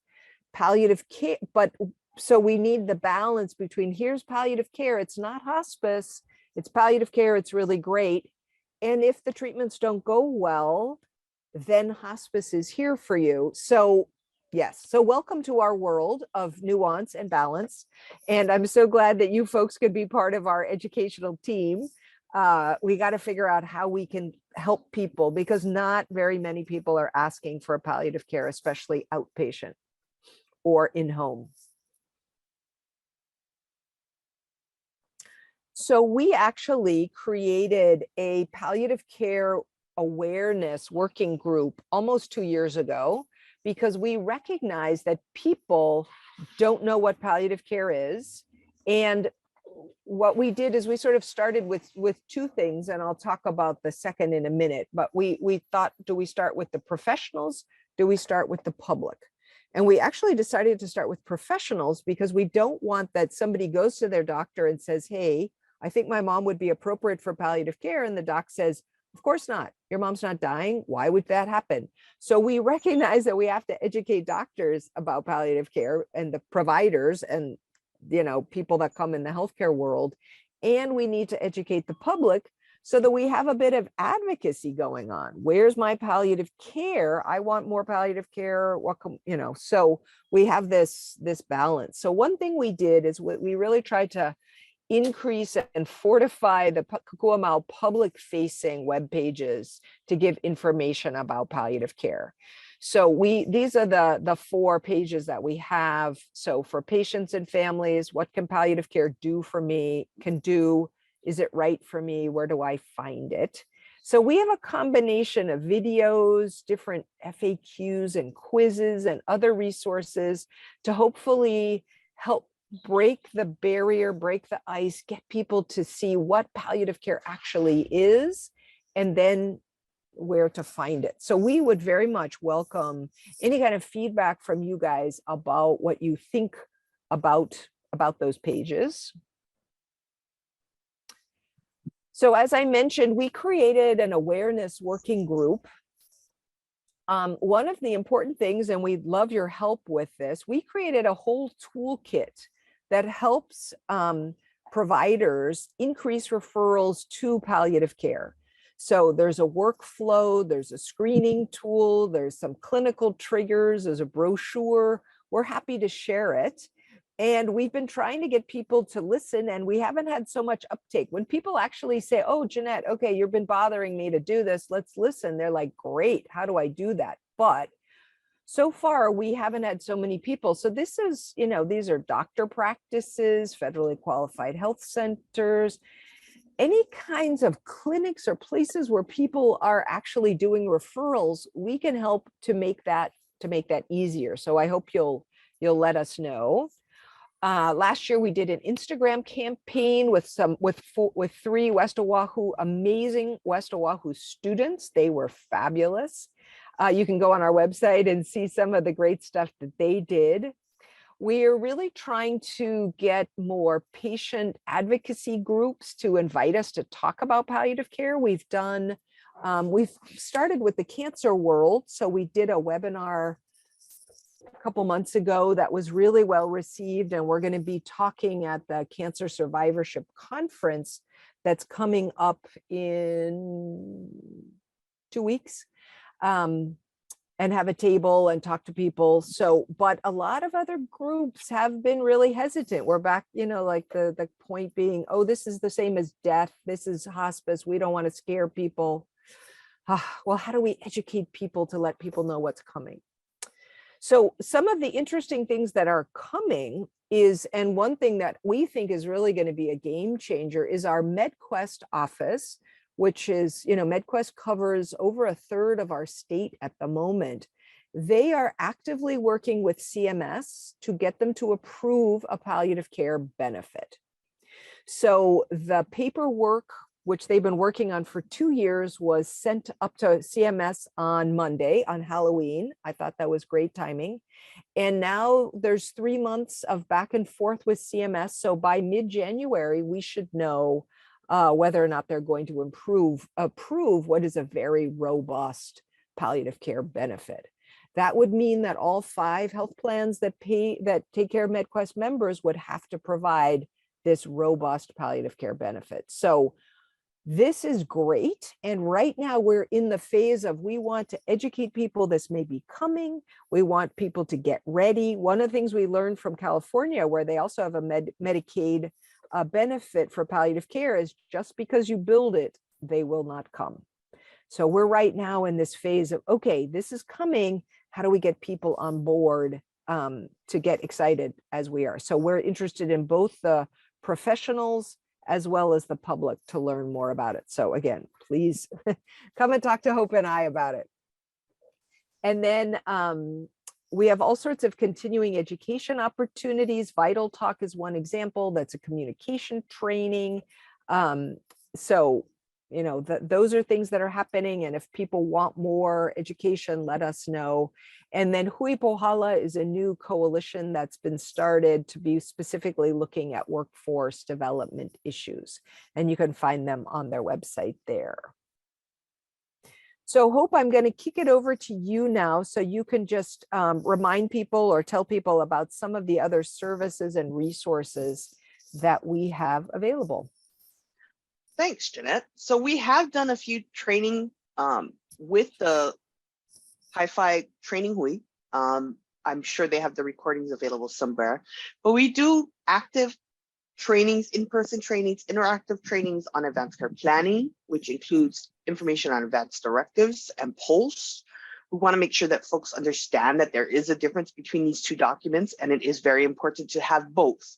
Palliative care, but so we need the balance between here's palliative care, it's not hospice, it's palliative care, it's really great. And if the treatments don't go well, then hospice is here for you. So yes, so welcome to our world of nuance and balance. And I'm so glad that you folks could be part of our educational team. We got to figure out how we can help people because not very many people are asking for palliative care, especially outpatient or in-home. So we actually created a palliative care awareness working group almost 2 years ago because we recognize that people don't know what palliative care is. And what we did is we sort of started with two things, and I'll talk about the second in a minute, but we thought, do we start with the professionals? Do we start with the public? And we actually decided to start with professionals because we don't want that somebody goes to their doctor and says, hey, I think my mom would be appropriate for palliative care. And the doc says, of course not. Your mom's not dying. Why would that happen? So we recognize that we have to educate doctors about palliative care and the providers and people that come in the healthcare world, and we need to educate the public so that we have a bit of advocacy going on. Where's my palliative care? I want more palliative care. So we have this balance. So one thing we did is we really tried to increase and fortify the Kukuamau public facing web pages to give information about palliative care. So these are the 4 pages that we have. So for patients and families, what can palliative care do for me? Is it right for me? Where do I find it? So we have a combination of videos, different FAQs and quizzes and other resources to hopefully help break the barrier, break the ice, get people to see what palliative care actually is, and then where to find it. So we would very much welcome any kind of feedback from you guys about what you think about those pages. So as I mentioned, we created an awareness working group. One of the important things, and we'd love your help with this, we created a whole toolkit that helps providers increase referrals to palliative care. So there's a workflow, there's a screening tool, there's some clinical triggers, there's a brochure. We're happy to share it. And we've been trying to get people to listen, and we haven't had so much uptake. When people actually say, oh, Jeanette, okay, you've been bothering me to do this, let's listen. They're like, great, how do I do that? But so far, we haven't had so many people. So this is, these are doctor practices, federally qualified health centers, any kinds of clinics or places where people are actually doing referrals. We can help to make that easier. So I hope you'll let us know. Last year we did an Instagram campaign with 3 West Oahu, amazing West Oahu students. They were fabulous. You can go on our website and see some of the great stuff that they did. We're really trying to get more patient advocacy groups to invite us to talk about palliative care. We've started with the cancer world. So we did a webinar a couple months ago that was really well received, and we're going to be talking at the Cancer Survivorship Conference that's coming up in 2 weeks, and have a table and talk to people. So, but a lot of other groups have been really hesitant. We're back, like the point being, oh, this is the same as death. This is hospice. We don't want to scare people. Well, how do we educate people to let people know what's coming? So some of the interesting things that are coming is, and one thing that we think is really going to be a game changer, is our MedQuest office, which is, MedQuest covers over 1/3 of our state at the moment. They are actively working with CMS to get them to approve a palliative care benefit. So the paperwork, which they've been working on for 2 years, was sent up to CMS on Monday, on Halloween. I thought that was great timing. And now there's 3 months of back and forth with CMS. So by mid-January, we should know whether or not they're going to approve what is a very robust palliative care benefit. That would mean that all 5 health plans that take care of MedQuest members would have to provide this robust palliative care benefit. So this is great. And right now we're in the phase of, we want to educate people this may be coming. We want people to get ready. One of the things we learned from California, where they also have a Medicaid benefit for palliative care, is just because you build it, they will not come. So we're right now in this phase of, okay, this is coming. How do we get people on board to get excited as we are? So we're interested in both the professionals as well as the public to learn more about it. So again, please come and talk to Hope and I about it. And then we have all sorts of continuing education opportunities. Vital Talk is one example. That's a communication training. So, those are things that are happening. And if people want more education, let us know. And then Hui Pohala is a new coalition that's been started to be specifically looking at workforce development issues. And you can find them on their website there. So Hope, I'm going to kick it over to you now so you can just remind people or tell people about some of the other services and resources that we have available. Thanks, Jeanette. So we have done a few training with the Hi-Fi Training Hui. I'm sure they have the recordings available somewhere, but we do active trainings, in-person trainings, interactive trainings on advanced care planning, which includes information on advanced directives and POLS. We want to make sure that folks understand that there is a difference between these two documents, and it is very important to have both.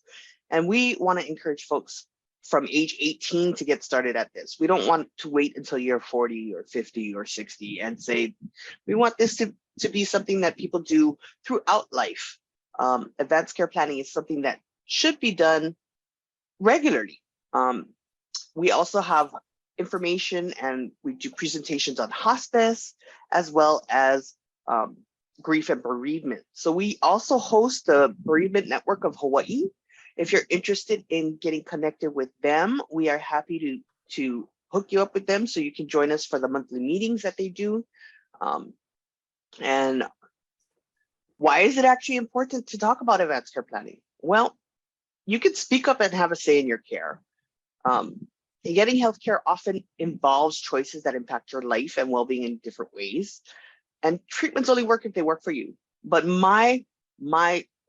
And we want to encourage folks from age 18 to get started at this. We don't want to wait until you're 40 or 50 or 60 and say, we want this to be something that people do throughout life. Advanced care planning is something that should be done regularly. We also have information and we do presentations on hospice as well as grief and bereavement. So we also host the Bereavement Network of Hawaii. If you're interested in getting connected with them, we are happy to hook you up with them so you can join us for the monthly meetings that they do. And why is it actually important to talk about advanced care planning? Well, you can speak up and have a say in your care. Getting healthcare often involves choices that impact your life and well-being in different ways. And treatments only work if they work for you. But my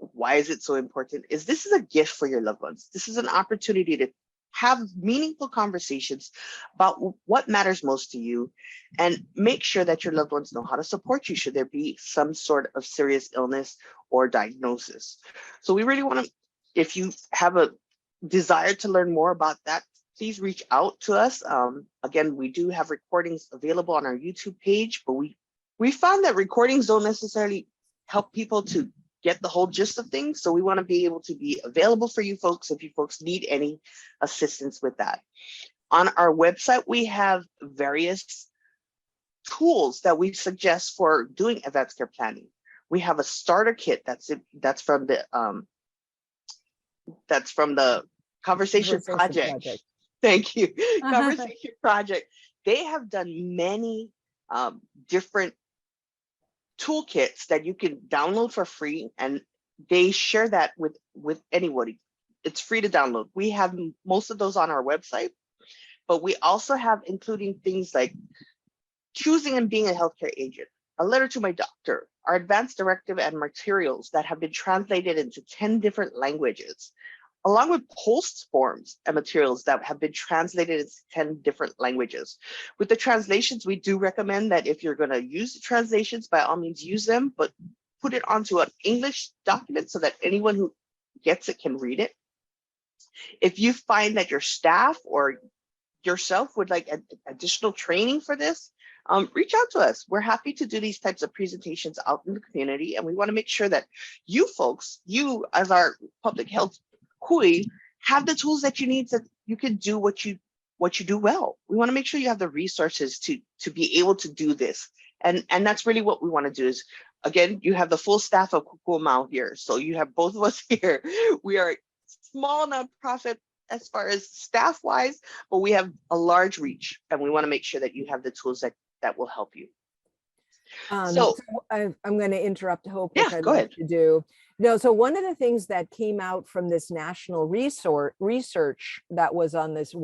why is it so important is this is a gift for your loved ones. This is an opportunity to have meaningful conversations about what matters most to you and make sure that your loved ones know how to support you should there be some sort of serious illness or diagnosis. So we really want to, if you have a desire to learn more about that, please reach out to us. Again, we do have recordings available on our YouTube page, but we found that recordings don't necessarily help people to get the whole gist of things. So we want to be able to be available for you folks if you folks need any assistance with that. On our website, we have various tools that we suggest for doing advanced care planning. We have a starter kit that's from the Conversation Project. Thank you. Conversation Project. They have done many different toolkits that you can download for free, and they share that with anybody. It's free to download. We have most of those on our website, but we also have including things like choosing and being a healthcare agent, a letter to my doctor, our advanced directive and materials that have been translated into 10 different languages, along with post forms and materials that have been translated into 10 different languages. With the translations, we do recommend that if you're going to use the translations, by all means use them, but put it onto an English document so that anyone who gets it can read it. If you find that your staff or yourself would like additional training for this, reach out to us. We're happy to do these types of presentations out in the community, and we want to make sure that you folks, you as our public health Hui, have the tools that you need so you can do what you do well. We want to make sure you have the resources to be able to do this. And that's really what we want to do is, again, you have the full staff of Kukua Mau here. So you have both of us here. We are a small nonprofit as far as staff wise, but we have a large reach, and we want to make sure that you have the tools that will help you. So I'm going to interrupt Hope, which I'd go like ahead. to do. No, so one of the things that came out from this national research that was on this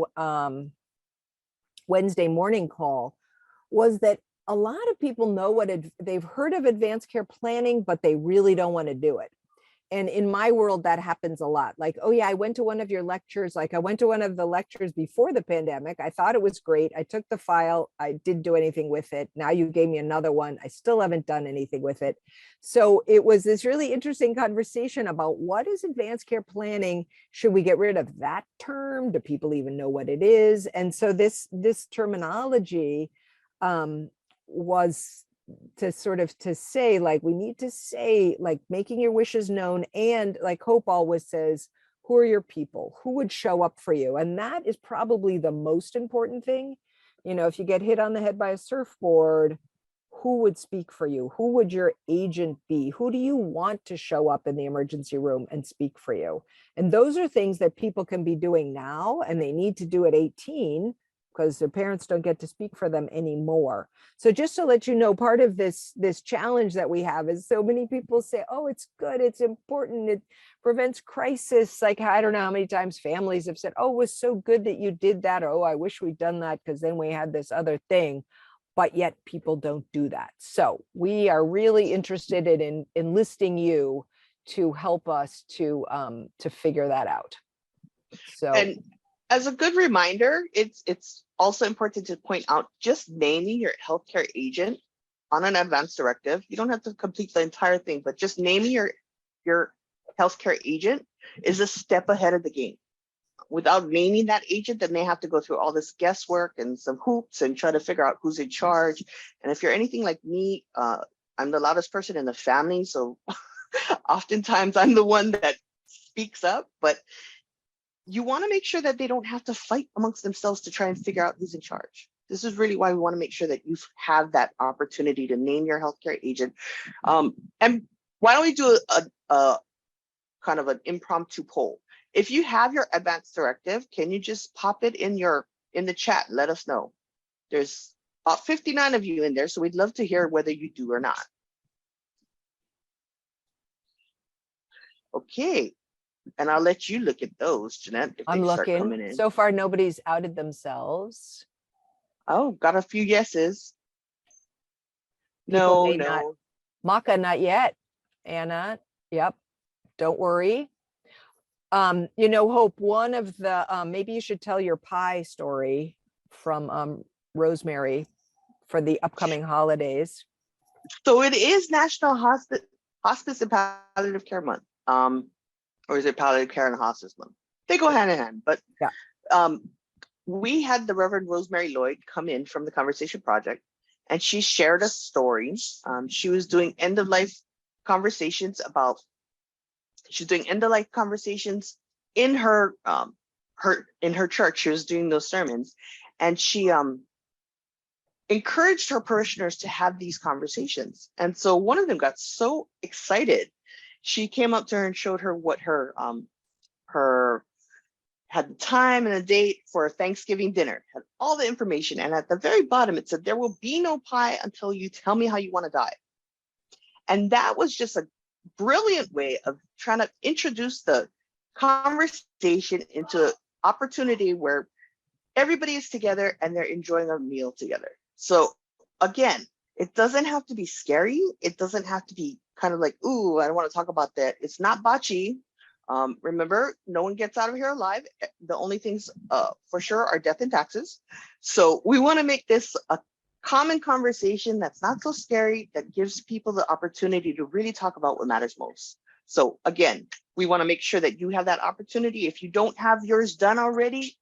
Wednesday morning call was that a lot of people know what they've heard of advanced care planning, but they really don't want to do it. And in my world, that happens a lot. Like, oh yeah, I went to one of your lectures. Like I went to one of the lectures before the pandemic. I thought it was great. I took the file. I didn't do anything with it. Now you gave me another one. I still haven't done anything with it. So it was this really interesting conversation about what is advanced care planning? Should we get rid of that term? Do people even know what it is? And so this terminology was to say, like, we need to say, like, making your wishes known, and like Hope always says, who are your people? Who would show up for you? And that is probably the most important thing. You know, if you get hit on the head by a surfboard, who would speak for you? Who would your agent be? Who do you want to show up in the emergency room and speak for you? And those are things that people can be doing now, and they need to do at 18, because their parents don't get to speak for them anymore. So just to let you know, part of this challenge that we have is so many people say, oh, it's good, it's important, it prevents crisis. Like, I don't know how many times families have said, oh, it was so good that you did that. Or, oh, I wish we'd done that because then we had this other thing. But yet people don't do that. So we are really interested in enlisting you to help us to figure that out. So, And as a good reminder, it's also important to point out, just naming your healthcare agent on an advance directive. You don't have to complete the entire thing, but just naming your healthcare agent is a step ahead of the game. Without naming that agent, then they have to go through all this guesswork and some hoops and try to figure out who's in charge. And if you're anything like me, I'm the loudest person in the family, so oftentimes I'm the one that speaks up. But you want to make sure that they don't have to fight amongst themselves to try and figure out who's in charge. This is really why we want to make sure that you have that opportunity to name your healthcare agent. And why don't we do a kind of an impromptu poll? If you have your advance directive, can you just pop it in the chat? Let us know. There's about 59 of you in there, so we'd love to hear whether you do or not. Okay, and I'll let you look at those, Jeanette, if I'm they start coming looking. in. So far, nobody's outed themselves. Oh, got a few yeses. People No, may not. no. Maka, not yet. Anna, yep. Don't worry. You know, Hope, one of the, maybe you should tell your pie story from Rosemary for the upcoming holidays. So it is National Hospice and Palliative Care Month. Or is it Palliative Care and Hospice Month? They go hand in hand, but yeah. We had the Reverend Rosemary Lloyd come in from the Conversation Project, and she shared a story. She was doing end-of-life conversations in her church. She was doing those sermons, and she encouraged her parishioners to have these conversations. And so one of them got so excited, she came up to her and showed her what her had the time and a date for a Thanksgiving dinner, had all the information. And at the very bottom, it said, there will be no pie until you tell me how you want to die. And that was just a brilliant way of trying to introduce the conversation into an opportunity where everybody is together and they're enjoying a meal together. So again, it doesn't have to be scary. It doesn't have to be kind of like, ooh, I don't want to talk about that. It's not bocce. Remember, no one gets out of here alive. The only things for sure are death and taxes. So we want to make this a common conversation that's not so scary, that gives people the opportunity to really talk about what matters most. So again, we want to make sure that you have that opportunity. If you don't have yours done already,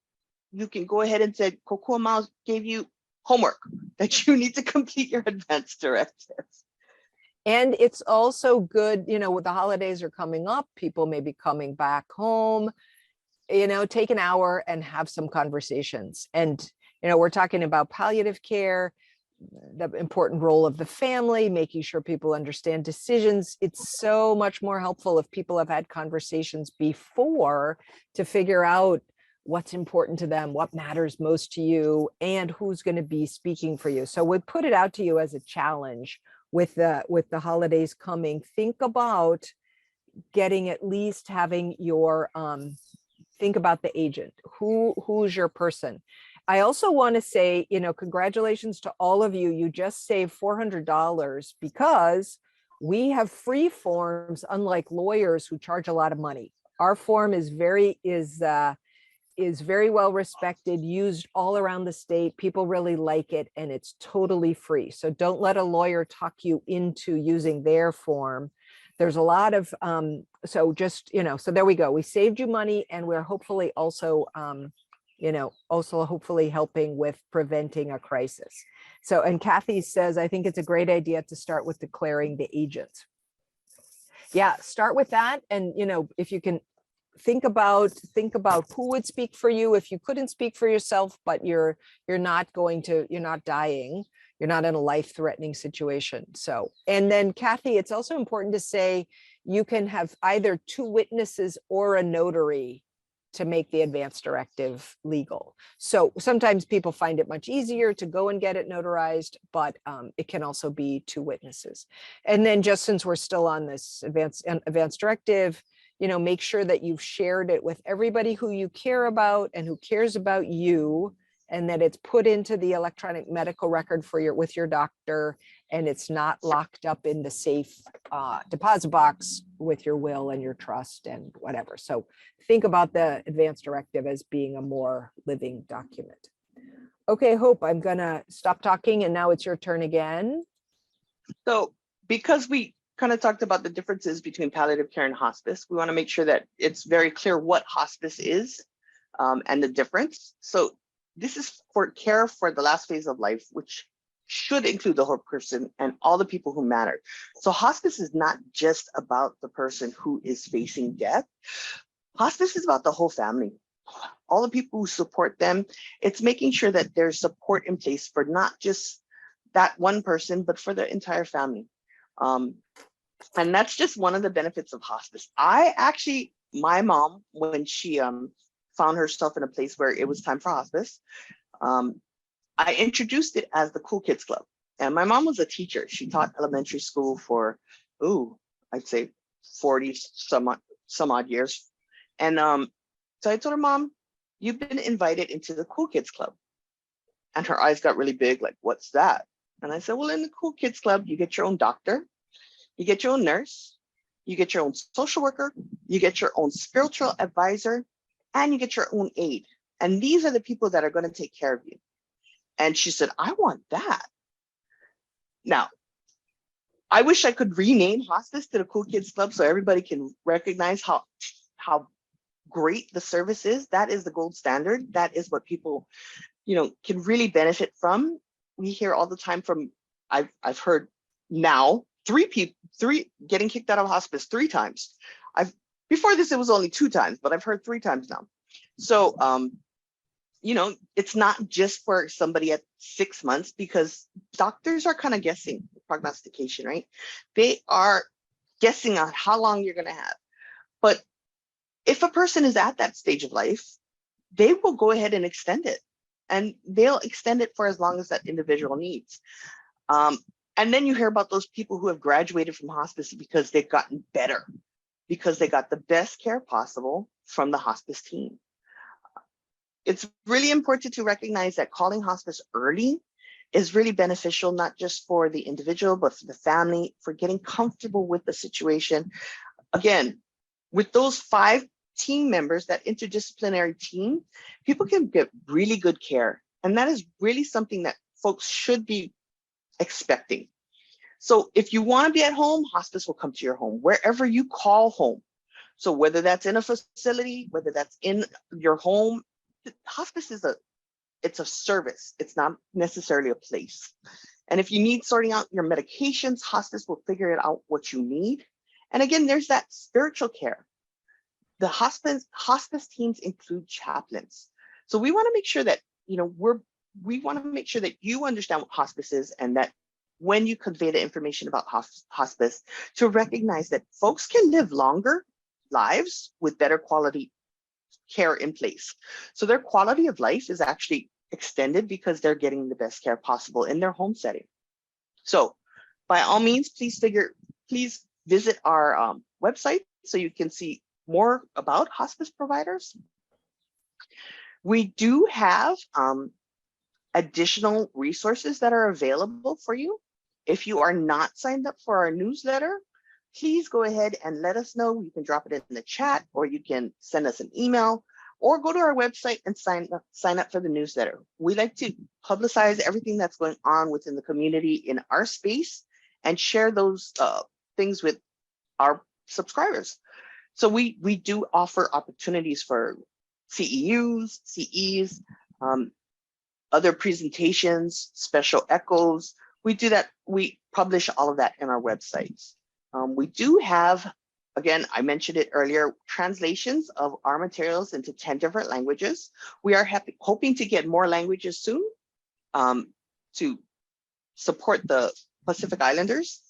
you can go ahead and say, Kokua Mau gave you homework that you need to complete your advance directives. And it's also good, you know, with the holidays are coming up, people may be coming back home, you know, take an hour and have some conversations. And, you know, we're talking about palliative care, the important role of the family, making sure people understand decisions. It's so much more helpful if people have had conversations before to figure out what's important to them, what matters most to you, and who's going to be speaking for you. So we put it out to you as a challenge with the holidays coming. Think about getting, at least having your think about the agent. Who's your person? I also want to say, you know, congratulations to all of you. You just saved $400 because we have free forms, unlike lawyers who charge a lot of money. Our form is very well respected, used all around the state. People really like it, and it's totally free. So don't let a lawyer talk you into using their form. There's a lot of, so just, you know, so there we go. We saved you money, and we're hopefully also, you know, also hopefully helping with preventing a crisis. So, and Kathy says, I think it's a great idea to start with declaring the agent. Yeah, start with that. And, you know, if you can think about who would speak for you if you couldn't speak for yourself, but you're not dying, you're not in a life-threatening situation. So, and then Kathy, it's also important to say you can have either two witnesses or a notary to make the advance directive legal. So sometimes people find it much easier to go and get it notarized, but it can also be two witnesses. And then just since we're still on this advance directive, make sure that you've shared it with everybody who you care about and who cares about you, and that it's put into the electronic medical record with your doctor, and it's not locked up in the safe deposit box with your will and your trust and whatever. So think about the advance directive as being a more living document. Okay, Hope, I'm gonna stop talking and now it's your turn again. So because we kind of talked about the differences between palliative care and hospice, we want to make sure that it's very clear what hospice is and the difference. So this is for care for the last phase of life, which should include the whole person and all the people who matter. So hospice is not just about the person who is facing death. Hospice is about the whole family, all the people who support them. It's making sure that there's support in place for not just that one person, but for the entire family. And that's just one of the benefits of hospice. My mom, when she found herself in a place where it was time for hospice, I introduced it as the Cool Kids Club. And my mom was a teacher. She taught elementary school for, I'd say 40 some odd years. And so I told her, Mom, you've been invited into the Cool Kids Club. And her eyes got really big, like, what's that? And I said, well, in the Cool Kids Club, you get your own doctor, you get your own nurse, you get your own social worker, you get your own spiritual advisor, and you get your own aide. And these are the people that are going to take care of you. And she said, I want that. Now, I wish I could rename hospice to the Cool Kids Club so everybody can recognize how great the service is. That is the gold standard. That is what people, can really benefit from. We hear all the time from, I've heard now, three getting kicked out of hospice 3 times. Before this, it was only 2 times, but I've heard 3 times now. So, it's not just for somebody at 6 months, because doctors are kind of guessing prognostication, right? They are guessing on how long you're going to have. But if a person is at that stage of life, they will go ahead and extend it. And they'll extend it for as long as that individual needs. And then you hear about those people who have graduated from hospice because they've gotten better, because they got the best care possible from the hospice team. It's really important to recognize that calling hospice early is really beneficial, not just for the individual, but for the family, for getting comfortable with the situation. Again, with those 5 team members, that interdisciplinary team, people can get really good care. And that is really something that folks should be expecting. So if you want to be at home, hospice will come to your home, wherever you call home. So whether that's in a facility, whether that's in your home, hospice is it's a service. It's not necessarily a place. And if you need sorting out your medications, hospice will figure it out what you need. And again, there's that spiritual care. The hospice teams include chaplains. So we want to make sure that, we want to make sure that you understand what hospice is, and that when you convey the information about hospice, to recognize that folks can live longer lives with better quality care in place. So their quality of life is actually extended because they're getting the best care possible in their home setting. So by all means, please visit our website so you can see more about hospice providers. We do have additional resources that are available for you. If you are not signed up for our newsletter, please go ahead and let us know. You can drop it in the chat, or you can send us an email, or go to our website and sign up for the newsletter. We like to publicize everything that's going on within the community in our space and share those things with our subscribers. So we do offer opportunities for CEUs, CEs, other presentations, special echoes. We do that. We publish all of that in our websites. We do have, again, I mentioned it earlier, translations of our materials into 10 different languages. We are hoping to get more languages soon to support the Pacific Islanders.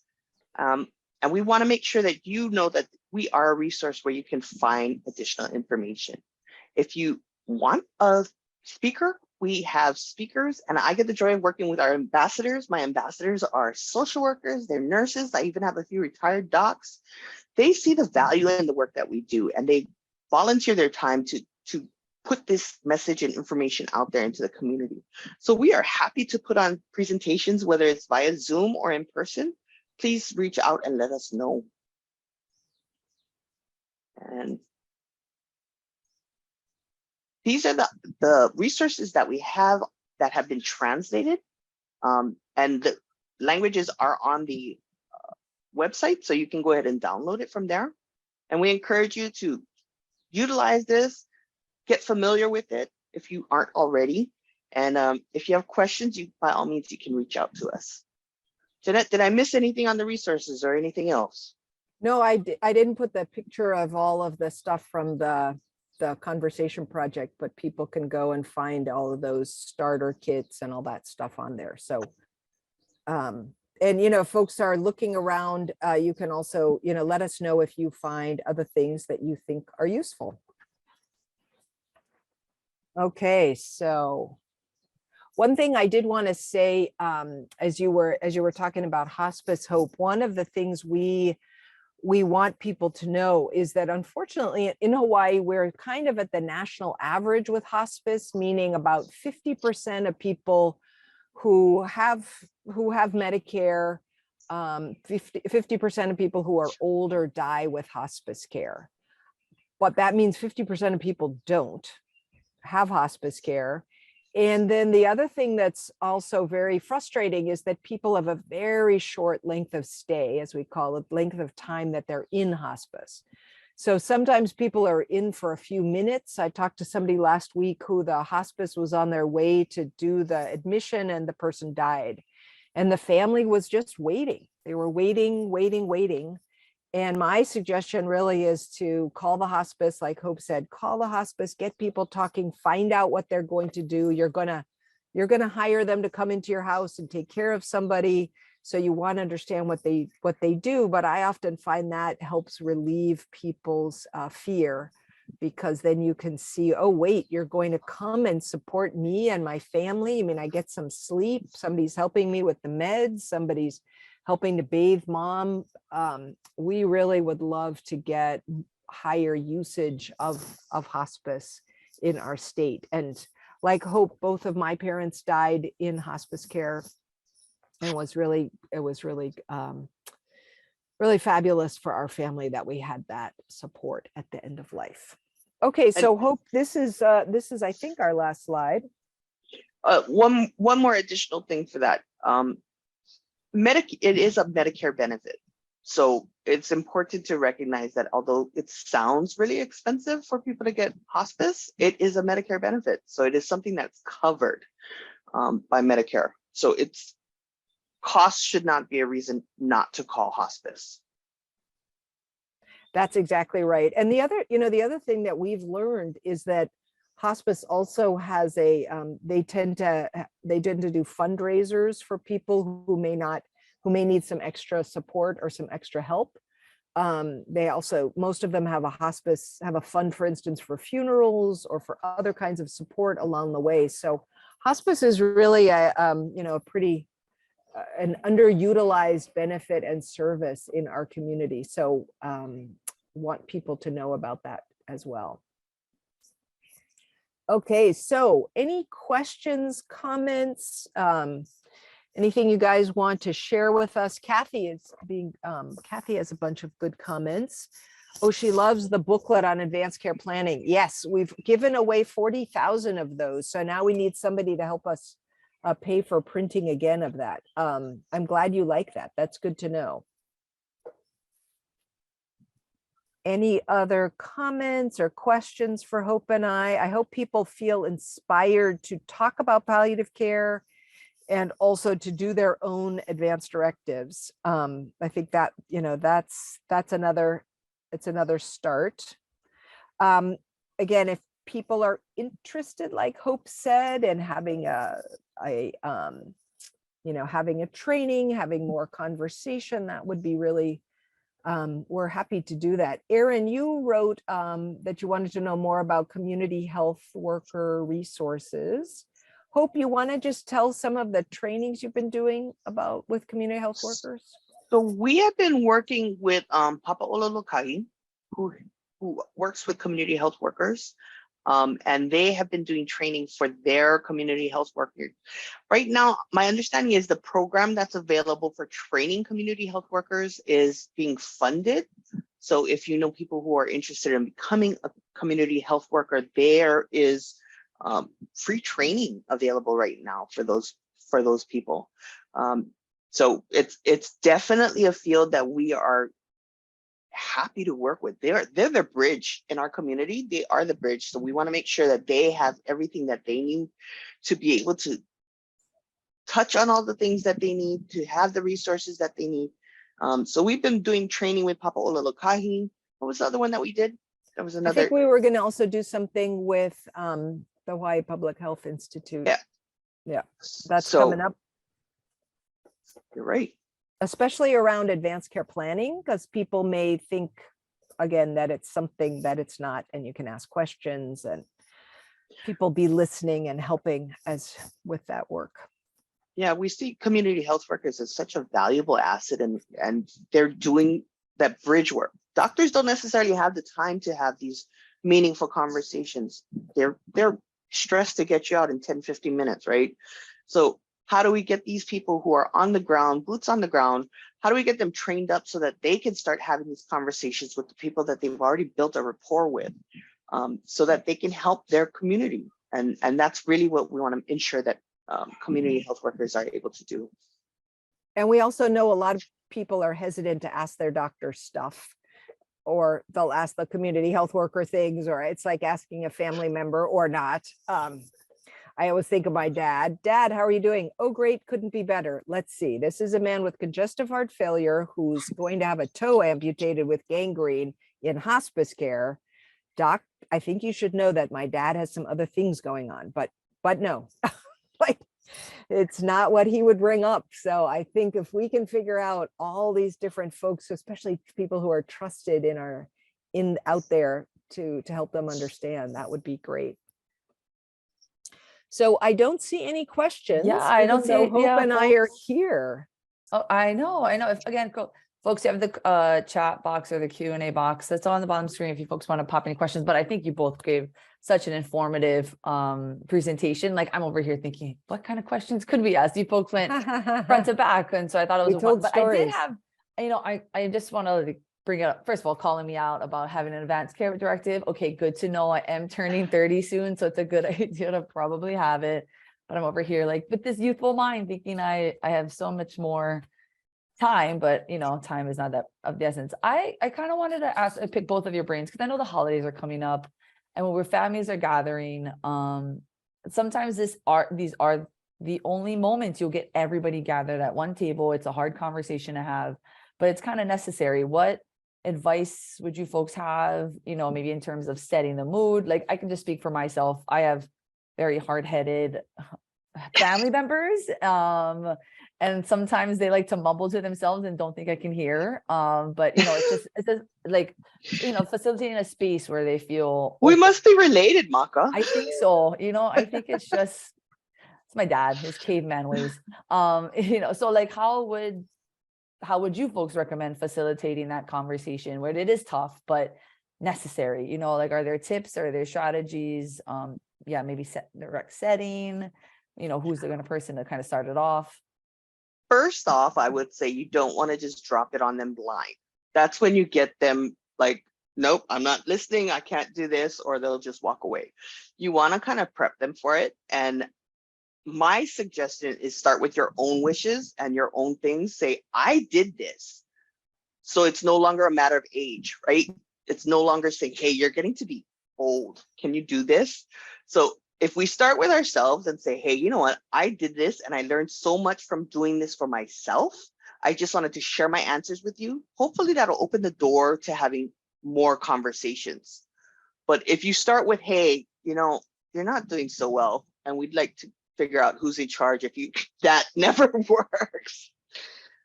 And we want to make sure that you know that we are a resource where you can find additional information. If you want a speaker, we have speakers, and I get the joy of working with our ambassadors. My ambassadors are social workers, they're nurses. I even have a few retired docs. They see the value in the work that we do, and they volunteer their time to put this message and information out there into the community. So we are happy to put on presentations, whether it's via Zoom or in person. Please reach out and let us know. And these are the resources that we have that have been translated, and the languages are on the website, so you can go ahead and download it from there. And we encourage you to utilize this, get familiar with it if you aren't already. And if you have questions, by all means, you can reach out to us. Jeanette, did I miss anything on the resources or anything else? No, I didn't put the picture of all of the stuff from the conversation project, but people can go and find all of those starter kits and all that stuff on there. So, and, you know, folks are looking around, you can also, you know, let us know if you find other things that you think are useful. Okay, so one thing I did want to say, as you were talking about hospice, Hope, one of the things we want people to know is that unfortunately in Hawaii, we're kind of at the national average with hospice, meaning about 50% of people who have Medicare, 50% of people who are older die with hospice care. But that means 50% of people don't have hospice care. And then the other thing that's also very frustrating is that people have a very short length of stay, as we call it, length of time that they're in hospice. So sometimes people are in for a few minutes. I talked to somebody last week who the hospice was on their way to do the admission and the person died. And the family was just waiting. They were waiting. And my suggestion really is to call the hospice, like Hope said, call the hospice, get people talking, find out what they're going to do. You're gonna hire them to come into your house and take care of somebody. So you want to understand what they do. But I often find that helps relieve people's fear, because then you can see, oh, wait, you're going to come and support me and my family. I mean, I get some sleep. Somebody's helping me with the meds. Somebody's helping to bathe mom. We really would love to get higher usage of hospice in our state. And like Hope, both of my parents died in hospice care. It was really fabulous for our family that we had that support at the end of life. Okay, so Hope, this is I think our last slide. One more additional thing for that. It is a Medicare benefit. So it's important to recognize that although it sounds really expensive for people to get hospice, it is a Medicare benefit. So it is something that's covered by Medicare. So cost should not be a reason not to call hospice. That's exactly right. And the other thing that we've learned is that hospice also has they tend to do fundraisers for people who may need some extra support or some extra help. They also, most of them have a fund, for instance, for funerals or for other kinds of support along the way. So hospice is really a pretty an underutilized benefit and service in our community. So want people to know about that as well. Okay, so any questions, comments, anything you guys want to share with us? Kathy has a bunch of good comments. Oh, she loves the booklet on advanced care planning. Yes, we've given away 40,000 of those. So now we need somebody to help us pay for printing again of that. I'm glad you like that. That's good to know. Any other comments or questions for Hope and I? I hope people feel inspired to talk about palliative care and also to do their own advanced directives. I think that, that's another start. Again, if people are interested, like Hope said, in having having a training, having more conversation, that would be really we're happy to do that. Erin, you wrote that you wanted to know more about community health worker resources. Hope, you want to just tell some of the trainings you've been doing with community health workers? So we have been working with Papa Ololokai, who works with community health workers. And they have been doing training for their community health workers. Right now, my understanding is the program that's available for training community health workers is being funded. So if you know people who are interested in becoming a community health worker, there is free training available right now for those people. So it's definitely a field that we are happy to work with. They're the bridge in our community. They are the bridge. So we want to make sure that they have everything that they need to be able to touch on all the things that they need, to have the resources that they need. So we've been doing training with Papa Ololokahi. What was the other one that we did? That was I another. think we were going to also do something with the Hawaii Public Health Institute. Yeah. That's so, coming up. You're right. Especially around advanced care planning, because people may think, again, that it's something that it's not, and you can ask questions and people be listening and helping as with that work. Yeah, we see community health workers as such a valuable asset, and they're doing that bridge work. Doctors don't necessarily have the time to have these meaningful conversations. They're stressed to get you out in 10, 15 minutes, right? So how do we get these people who are on the ground, boots on the ground, how do we get them trained up so that they can start having these conversations with the people that they've already built a rapport with, so that they can help their community? And that's really what we want to ensure that community health workers are able to do. And we also know a lot of people are hesitant to ask their doctor stuff, or they'll ask the community health worker things, or it's like asking a family member or not. I always think of my dad. Dad, how are you doing? Oh, great. Couldn't be better. Let's see. This is a man with congestive heart failure who's going to have a toe amputated with gangrene in hospice care. Doc, I think you should know that my dad has some other things going on, but no, like it's not what he would bring up. So I think if we can figure out all these different folks, especially people who are trusted out there to help them understand, that would be great. So I don't see any questions. Yeah, I don't see. Hope Yeah, and I are folks. here. Oh, I know. If again, folks, you have the chat box or the Q&A box that's on the bottom screen if you folks want to pop any questions. But I think you both gave such an informative presentation. Like I'm over here thinking, what kind of questions could we ask? You folks went front to back, and so I thought it was. We told but stories. I did have, I just want to bring it up. First of all, calling me out about having an advanced care directive. Okay, good to know. I am turning 30 soon, so it's a good idea to probably have it. But I'm over here like with this youthful mind thinking I have so much more time, but time is not that of the essence. I kind of wanted to pick both of your brains because I know the holidays are coming up, and when families are gathering, sometimes these are the only moments you'll get everybody gathered at one table. It's a hard conversation to have, but it's kind of necessary. What advice would you folks have, maybe in terms of setting the mood? Like I can just speak for myself. I have very hard-headed family members, and sometimes they like to mumble to themselves and don't think I can hear. But it's just like facilitating a space where they feel we must be related, Maka. I think so. I think it's my dad, his caveman ways. So like how would you folks recommend facilitating that conversation where it is tough but necessary? Like are there tips, are there strategies? Maybe set the direct setting, who's the kind of person to kind of start it off? First off, I would say you don't want to just drop it on them blind. That's when you get them like, nope, I'm not listening, I can't do this, or they'll just walk away. You want to kind of prep them for it. And my suggestion is start with your own wishes and your own things. Say, I did this. So it's no longer a matter of age, right? It's no longer saying, hey, you're getting to be old. Can you do this? So if we start with ourselves and say, hey, you know what? I did this and I learned so much from doing this for myself. I just wanted to share my answers with you. Hopefully that'll open the door to having more conversations. But if you start with, hey, you're not doing so well, and we'd like to figure out who's in charge, that never works.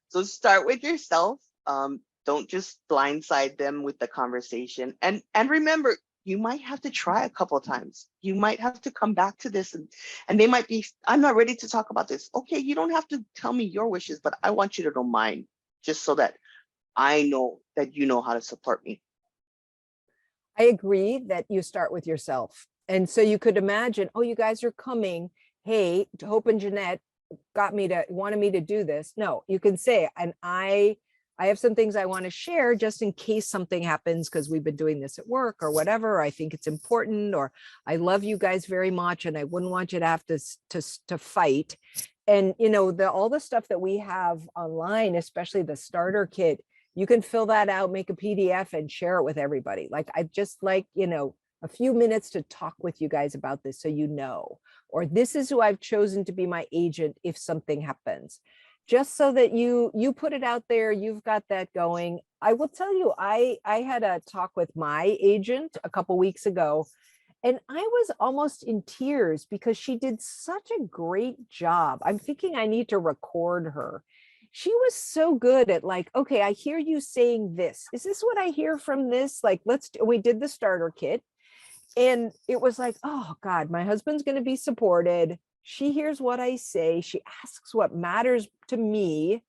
So start with yourself. Don't just blindside them with the conversation. And remember, you might have to try a couple of times. You might have to come back to this, and they might be, I'm not ready to talk about this. Okay, you don't have to tell me your wishes, but I want you to know mine, just so that I know that you know how to support me. I agree that you start with yourself. And so you could imagine, oh, you guys are coming. Hey, Hope and Jeanette wanted me to do this. No, you can say, and I have some things I want to share just in case something happens, because we've been doing this at work or whatever. I think it's important, or I love you guys very much and I wouldn't want you to have to fight. And all the stuff that we have online, especially the starter kit, you can fill that out, make a PDF and share it with everybody. Like, I just like, a few minutes to talk with you guys about this, so or this is who I've chosen to be my agent if something happens, just so that you put it out there, you've got that going. I will tell you, I had a talk with my agent a couple weeks ago, and I was almost in tears because she did such a great job. I'm thinking I need to record her. She was so good at, like, okay, I hear you saying this. Is this what I hear from this? Like, we did the starter kit. And it was like, oh God, my husband's going to be supported. She hears what I say. She asks what matters to me.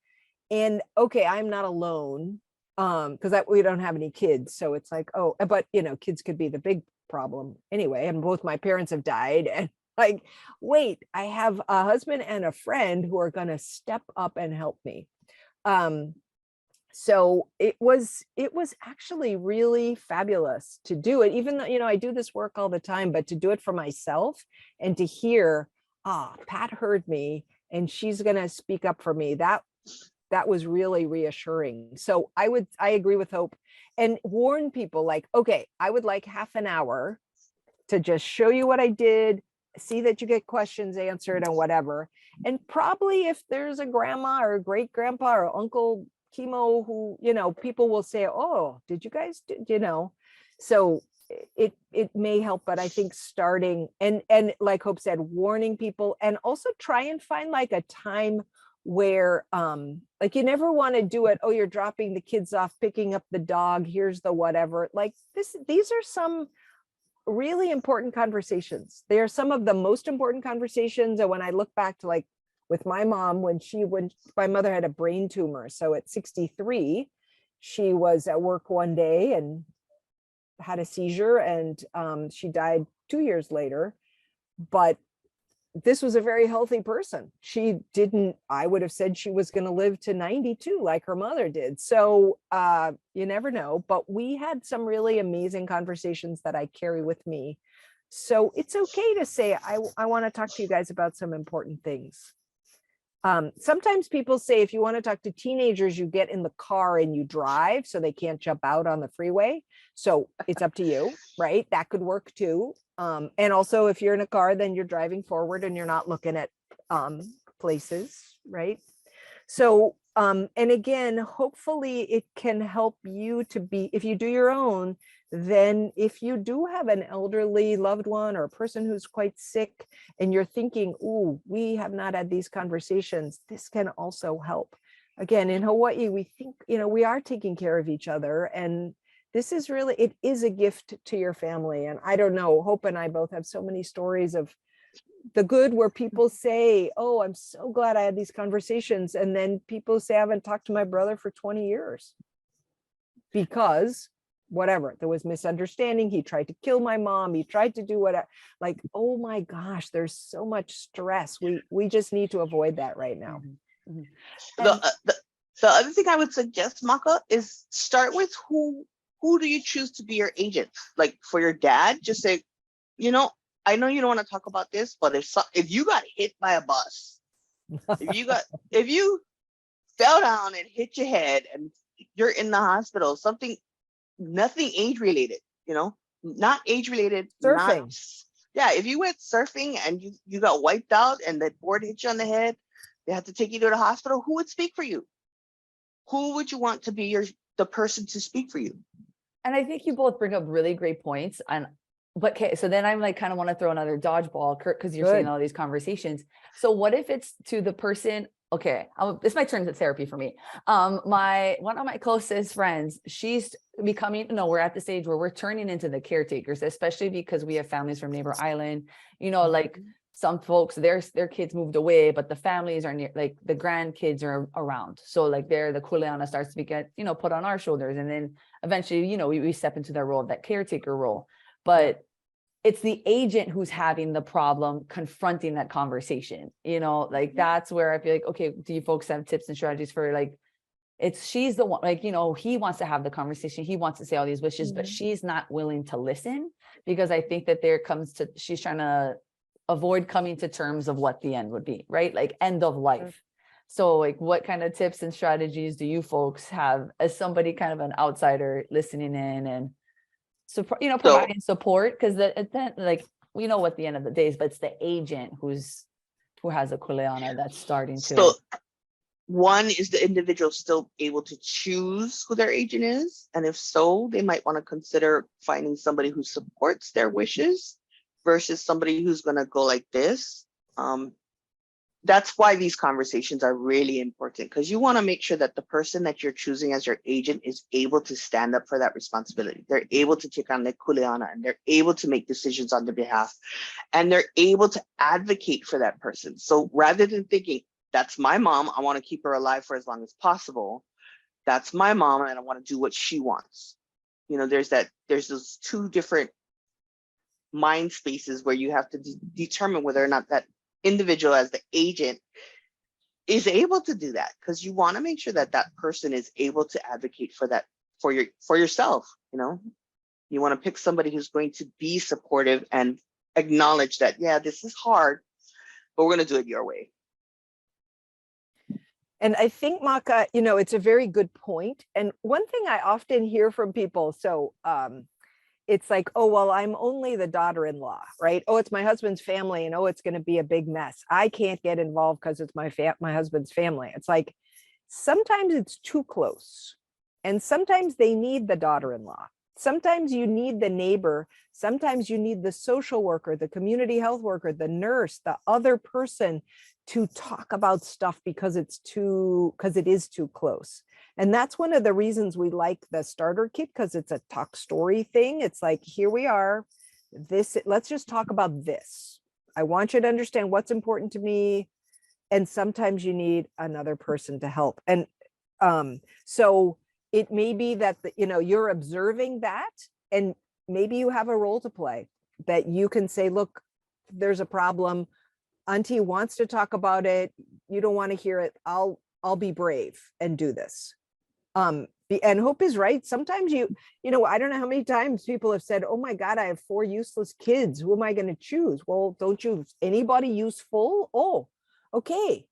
And okay, I'm not alone, because we don't have any kids. So it's like, oh, but kids could be the big problem anyway. And both my parents have died. And like, wait, I have a husband and a friend who are going to step up and help me. So it was actually really fabulous to do it, even though, I do this work all the time, but to do it for myself and to hear, Pat heard me and she's going to speak up for me. That was really reassuring. So I agree with Hope, and warn people, like, okay, I would like half an hour to just show you what I did, see that you get questions answered and whatever. And probably if there's a grandma or a great grandpa or uncle chemo who, people will say, oh, did you guys do, so it may help. But I think starting and like Hope said, warning people, and also try and find like a time where like, you never want to do it, oh, you're dropping the kids off, picking up the dog, here's the whatever, like these are some really important conversations. They are some of the most important conversations. And when I look back to, like, with my mom, when my mother had a brain tumor. So at 63, she was at work one day and had a seizure, and she died 2 years later. But this was a very healthy person. I would have said she was going to live to 92 like her mother did. So you never know, but we had some really amazing conversations that I carry with me. So it's okay to say, I want to talk to you guys about some important things. Sometimes people say, if you want to talk to teenagers, you get in the car and you drive so they can't jump out on the freeway. So it's up to you, right? That could work too. And also, if you're in a car, then you're driving forward and you're not looking at places, right? So, and again, hopefully it can help you to be, if you do your own, then if you do have an elderly loved one or a person who's quite sick and you're thinking, ooh, we have not had these conversations, this can also help. Again, in Hawaii, we think, we are taking care of each other, and this is really, it is a gift to your family. And I don't know, Hope and I both have so many stories of the good where people say, oh, I'm so glad I had these conversations. And then people say, I haven't talked to my brother for 20 years because whatever, there was misunderstanding. He tried to kill my mom. He tried to do whatever. Like, oh my gosh, there's so much stress. We just need to avoid that right now. Mhm. The other thing I would suggest, Maka, is start with who do you choose to be your agent? Like, for your dad, just say, I know you don't want to talk about this, but if you got hit by a bus, if you fell down and hit your head and you're in the hospital, nothing age related, not age related. Surfing. If you went surfing and you got wiped out and that board hit you on the head, they have to take you to the hospital. Who would speak for you? Who would you want to be the person to speak for you? And I think you both bring up really great points. But okay, so then I'm like, kind of want to throw another dodgeball, Kurt, because you're saying all these conversations. So what if it's to the person okay, this might turn into therapy for me. One of my closest friends, she's becoming, no, we're at the stage where we're turning into the caretakers, especially because we have families from Neighbor Island, like some folks, their kids moved away, but the families are near, like the grandkids are around. So like the kuleana starts to get, put on our shoulders. And then eventually, we step into that role, that caretaker role. But it's the agent who's having the problem confronting that conversation, like that's where I feel like, okay, do you folks have tips and strategies for like, she's the one, like, he wants to have the conversation. He wants to say all these wishes, but she's not willing to listen because I think that she's trying to avoid coming to terms of what the end would be, right? Like end of life. So like what kind of tips and strategies do you folks have as somebody kind of an outsider listening in and support, providing support? Because then like we know what the end of the day is, but it's the agent who has a kuleana that's starting to. So one, is the individual still able to choose who their agent is? And if so, they might want to consider finding somebody who supports their wishes versus somebody who's going to go like this. That's why these conversations are really important, because you want to make sure that the person that you're choosing as your agent is able to stand up for that responsibility. They're able to take on the kuleana and they're able to make decisions on their behalf and they're able to advocate for that person. So rather than thinking, that's my mom, I want to keep her alive for as long as possible. That's my mom and I want to do what she wants. There's those two different mind spaces where you have to determine whether or not that individual as the agent is able to do that, because you want to make sure that that person is able to advocate for that for yourself. You want to pick somebody who's going to be supportive and acknowledge that, yeah, this is hard, but we're going to do it your way. And I think, Maka, it's a very good point. And one thing I often hear from people, so it's like, oh, well, I'm only the daughter-in-law, right? Oh, it's my husband's family, and oh, it's going to be a big mess. I can't get involved because it's my husband's family. It's like, sometimes it's too close. And sometimes they need the daughter-in-law. Sometimes you need the neighbor. Sometimes you need the social worker, the community health worker, the nurse, the other person to talk about stuff because it is too close. And that's one of the reasons we like the starter kit, because it's a talk story thing. It's like, here we are, let's just talk about this. I want you to understand what's important to me. And sometimes you need another person to help. And so it may be that, you're observing that, and maybe you have a role to play, that you can say, look, there's a problem. Auntie wants to talk about it. You don't want to hear it. I'll be brave and do this. And Hope is right. Sometimes I don't know how many times people have said, oh my God, I have 4 useless kids. Who am I going to choose? Well, don't choose anybody useful. Oh, okay.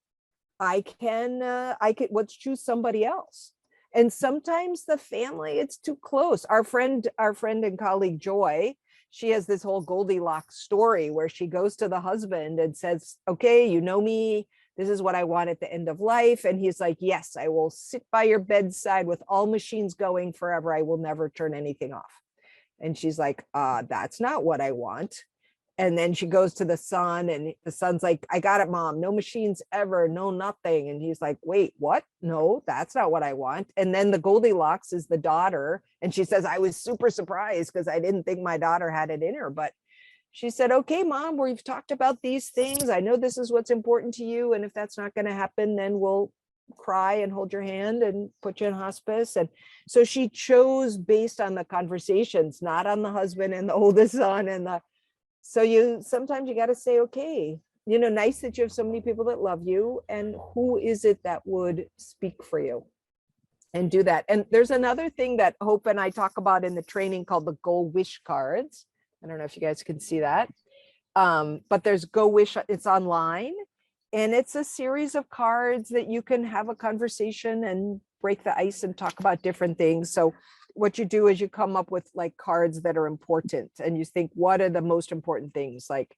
Let's choose somebody else. And sometimes the family, it's too close. Our friend and colleague Joy, she has this whole Goldilocks story where she goes to the husband and says, okay, you know me, this is what I want at the end of life. And he's like, yes, I will sit by your bedside with all machines going forever. I will never turn anything off. And she's like, that's not what I want. And then she goes to the son, and the son's like, I got it, Mom. No machines ever, no nothing. And he's like, wait, what? No, that's not what I want. And then the Goldilocks is the daughter. And she says, I was super surprised because I didn't think my daughter had it in her. But she said, okay, Mom, we've talked about these things. I know this is what's important to you. And if that's not going to happen, then we'll cry and hold your hand and put you in hospice. And so she chose based on the conversations, not on the husband and the oldest son. So sometimes you got to say, okay, nice that you have so many people that love you, and who is it that would speak for you and do that. And there's another thing that Hope and I talk about in the training called the Go Wish cards. I don't know if you guys can see that. But there's Go Wish, it's online, and it's a series of cards that you can have a conversation and break the ice and talk about different things. So what you do is you come up with like cards that are important, and you think, what are the most important things? Like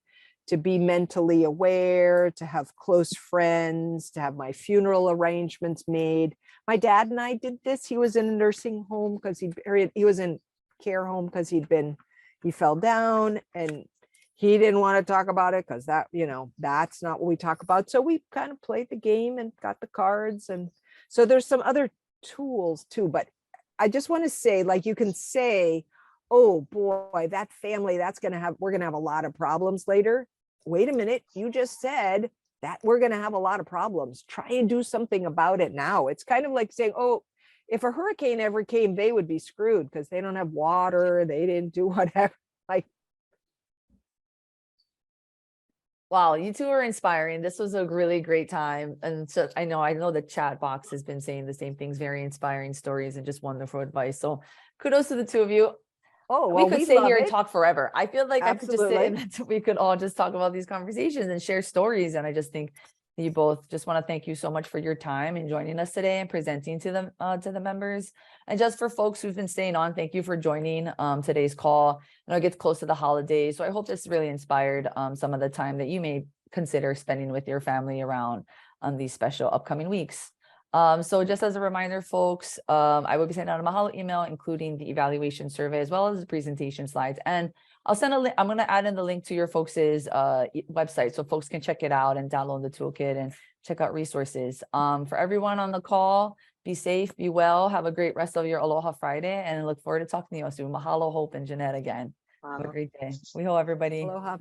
to be mentally aware, to have close friends, to have my funeral arrangements made. My dad and I did this. He was in a nursing home because he was in care home because he fell down, and he didn't want to talk about it because that, that's not what we talk about. So we kind of played the game and got the cards. And so there's some other tools too, but I just want to say, like, you can say, oh boy, that family, we're going to have a lot of problems later. Wait a minute. You just said that we're going to have a lot of problems. Try and do something about it now. It's kind of like saying, oh, if a hurricane ever came, they would be screwed because they don't have water. They didn't do whatever. Like, Wow, you two are inspiring. This was a really great time. And so I know the chat box has been saying the same things, very inspiring stories and just wonderful advice. So kudos to the two of you. oh, We well, could we sit love here and it. talk forever. I feel like I could just sit Absolutely. and we could all just talk about these conversations and share stories. And I just think you both just want to thank you so much for your time and joining us today and presenting to them to the members. And just for folks who've been staying on, thank you for joining today's call. I know it gets close to the holidays, so I hope this really inspired some of the time that you may consider spending with your family around these special upcoming weeks. So just as a reminder, folks, I will be sending out a Mahalo email, including the evaluation survey, as well as the presentation slides. And I'll send a link. I'm going to add in the link to your folks' website so folks can check it out and download the toolkit and check out resources. For everyone on the call, be safe, be well, have a great rest of your Aloha Friday, and look forward to talking to you soon. Mahalo, Hope, and Jeanette again. Have a great day. We hope everybody. Aloha.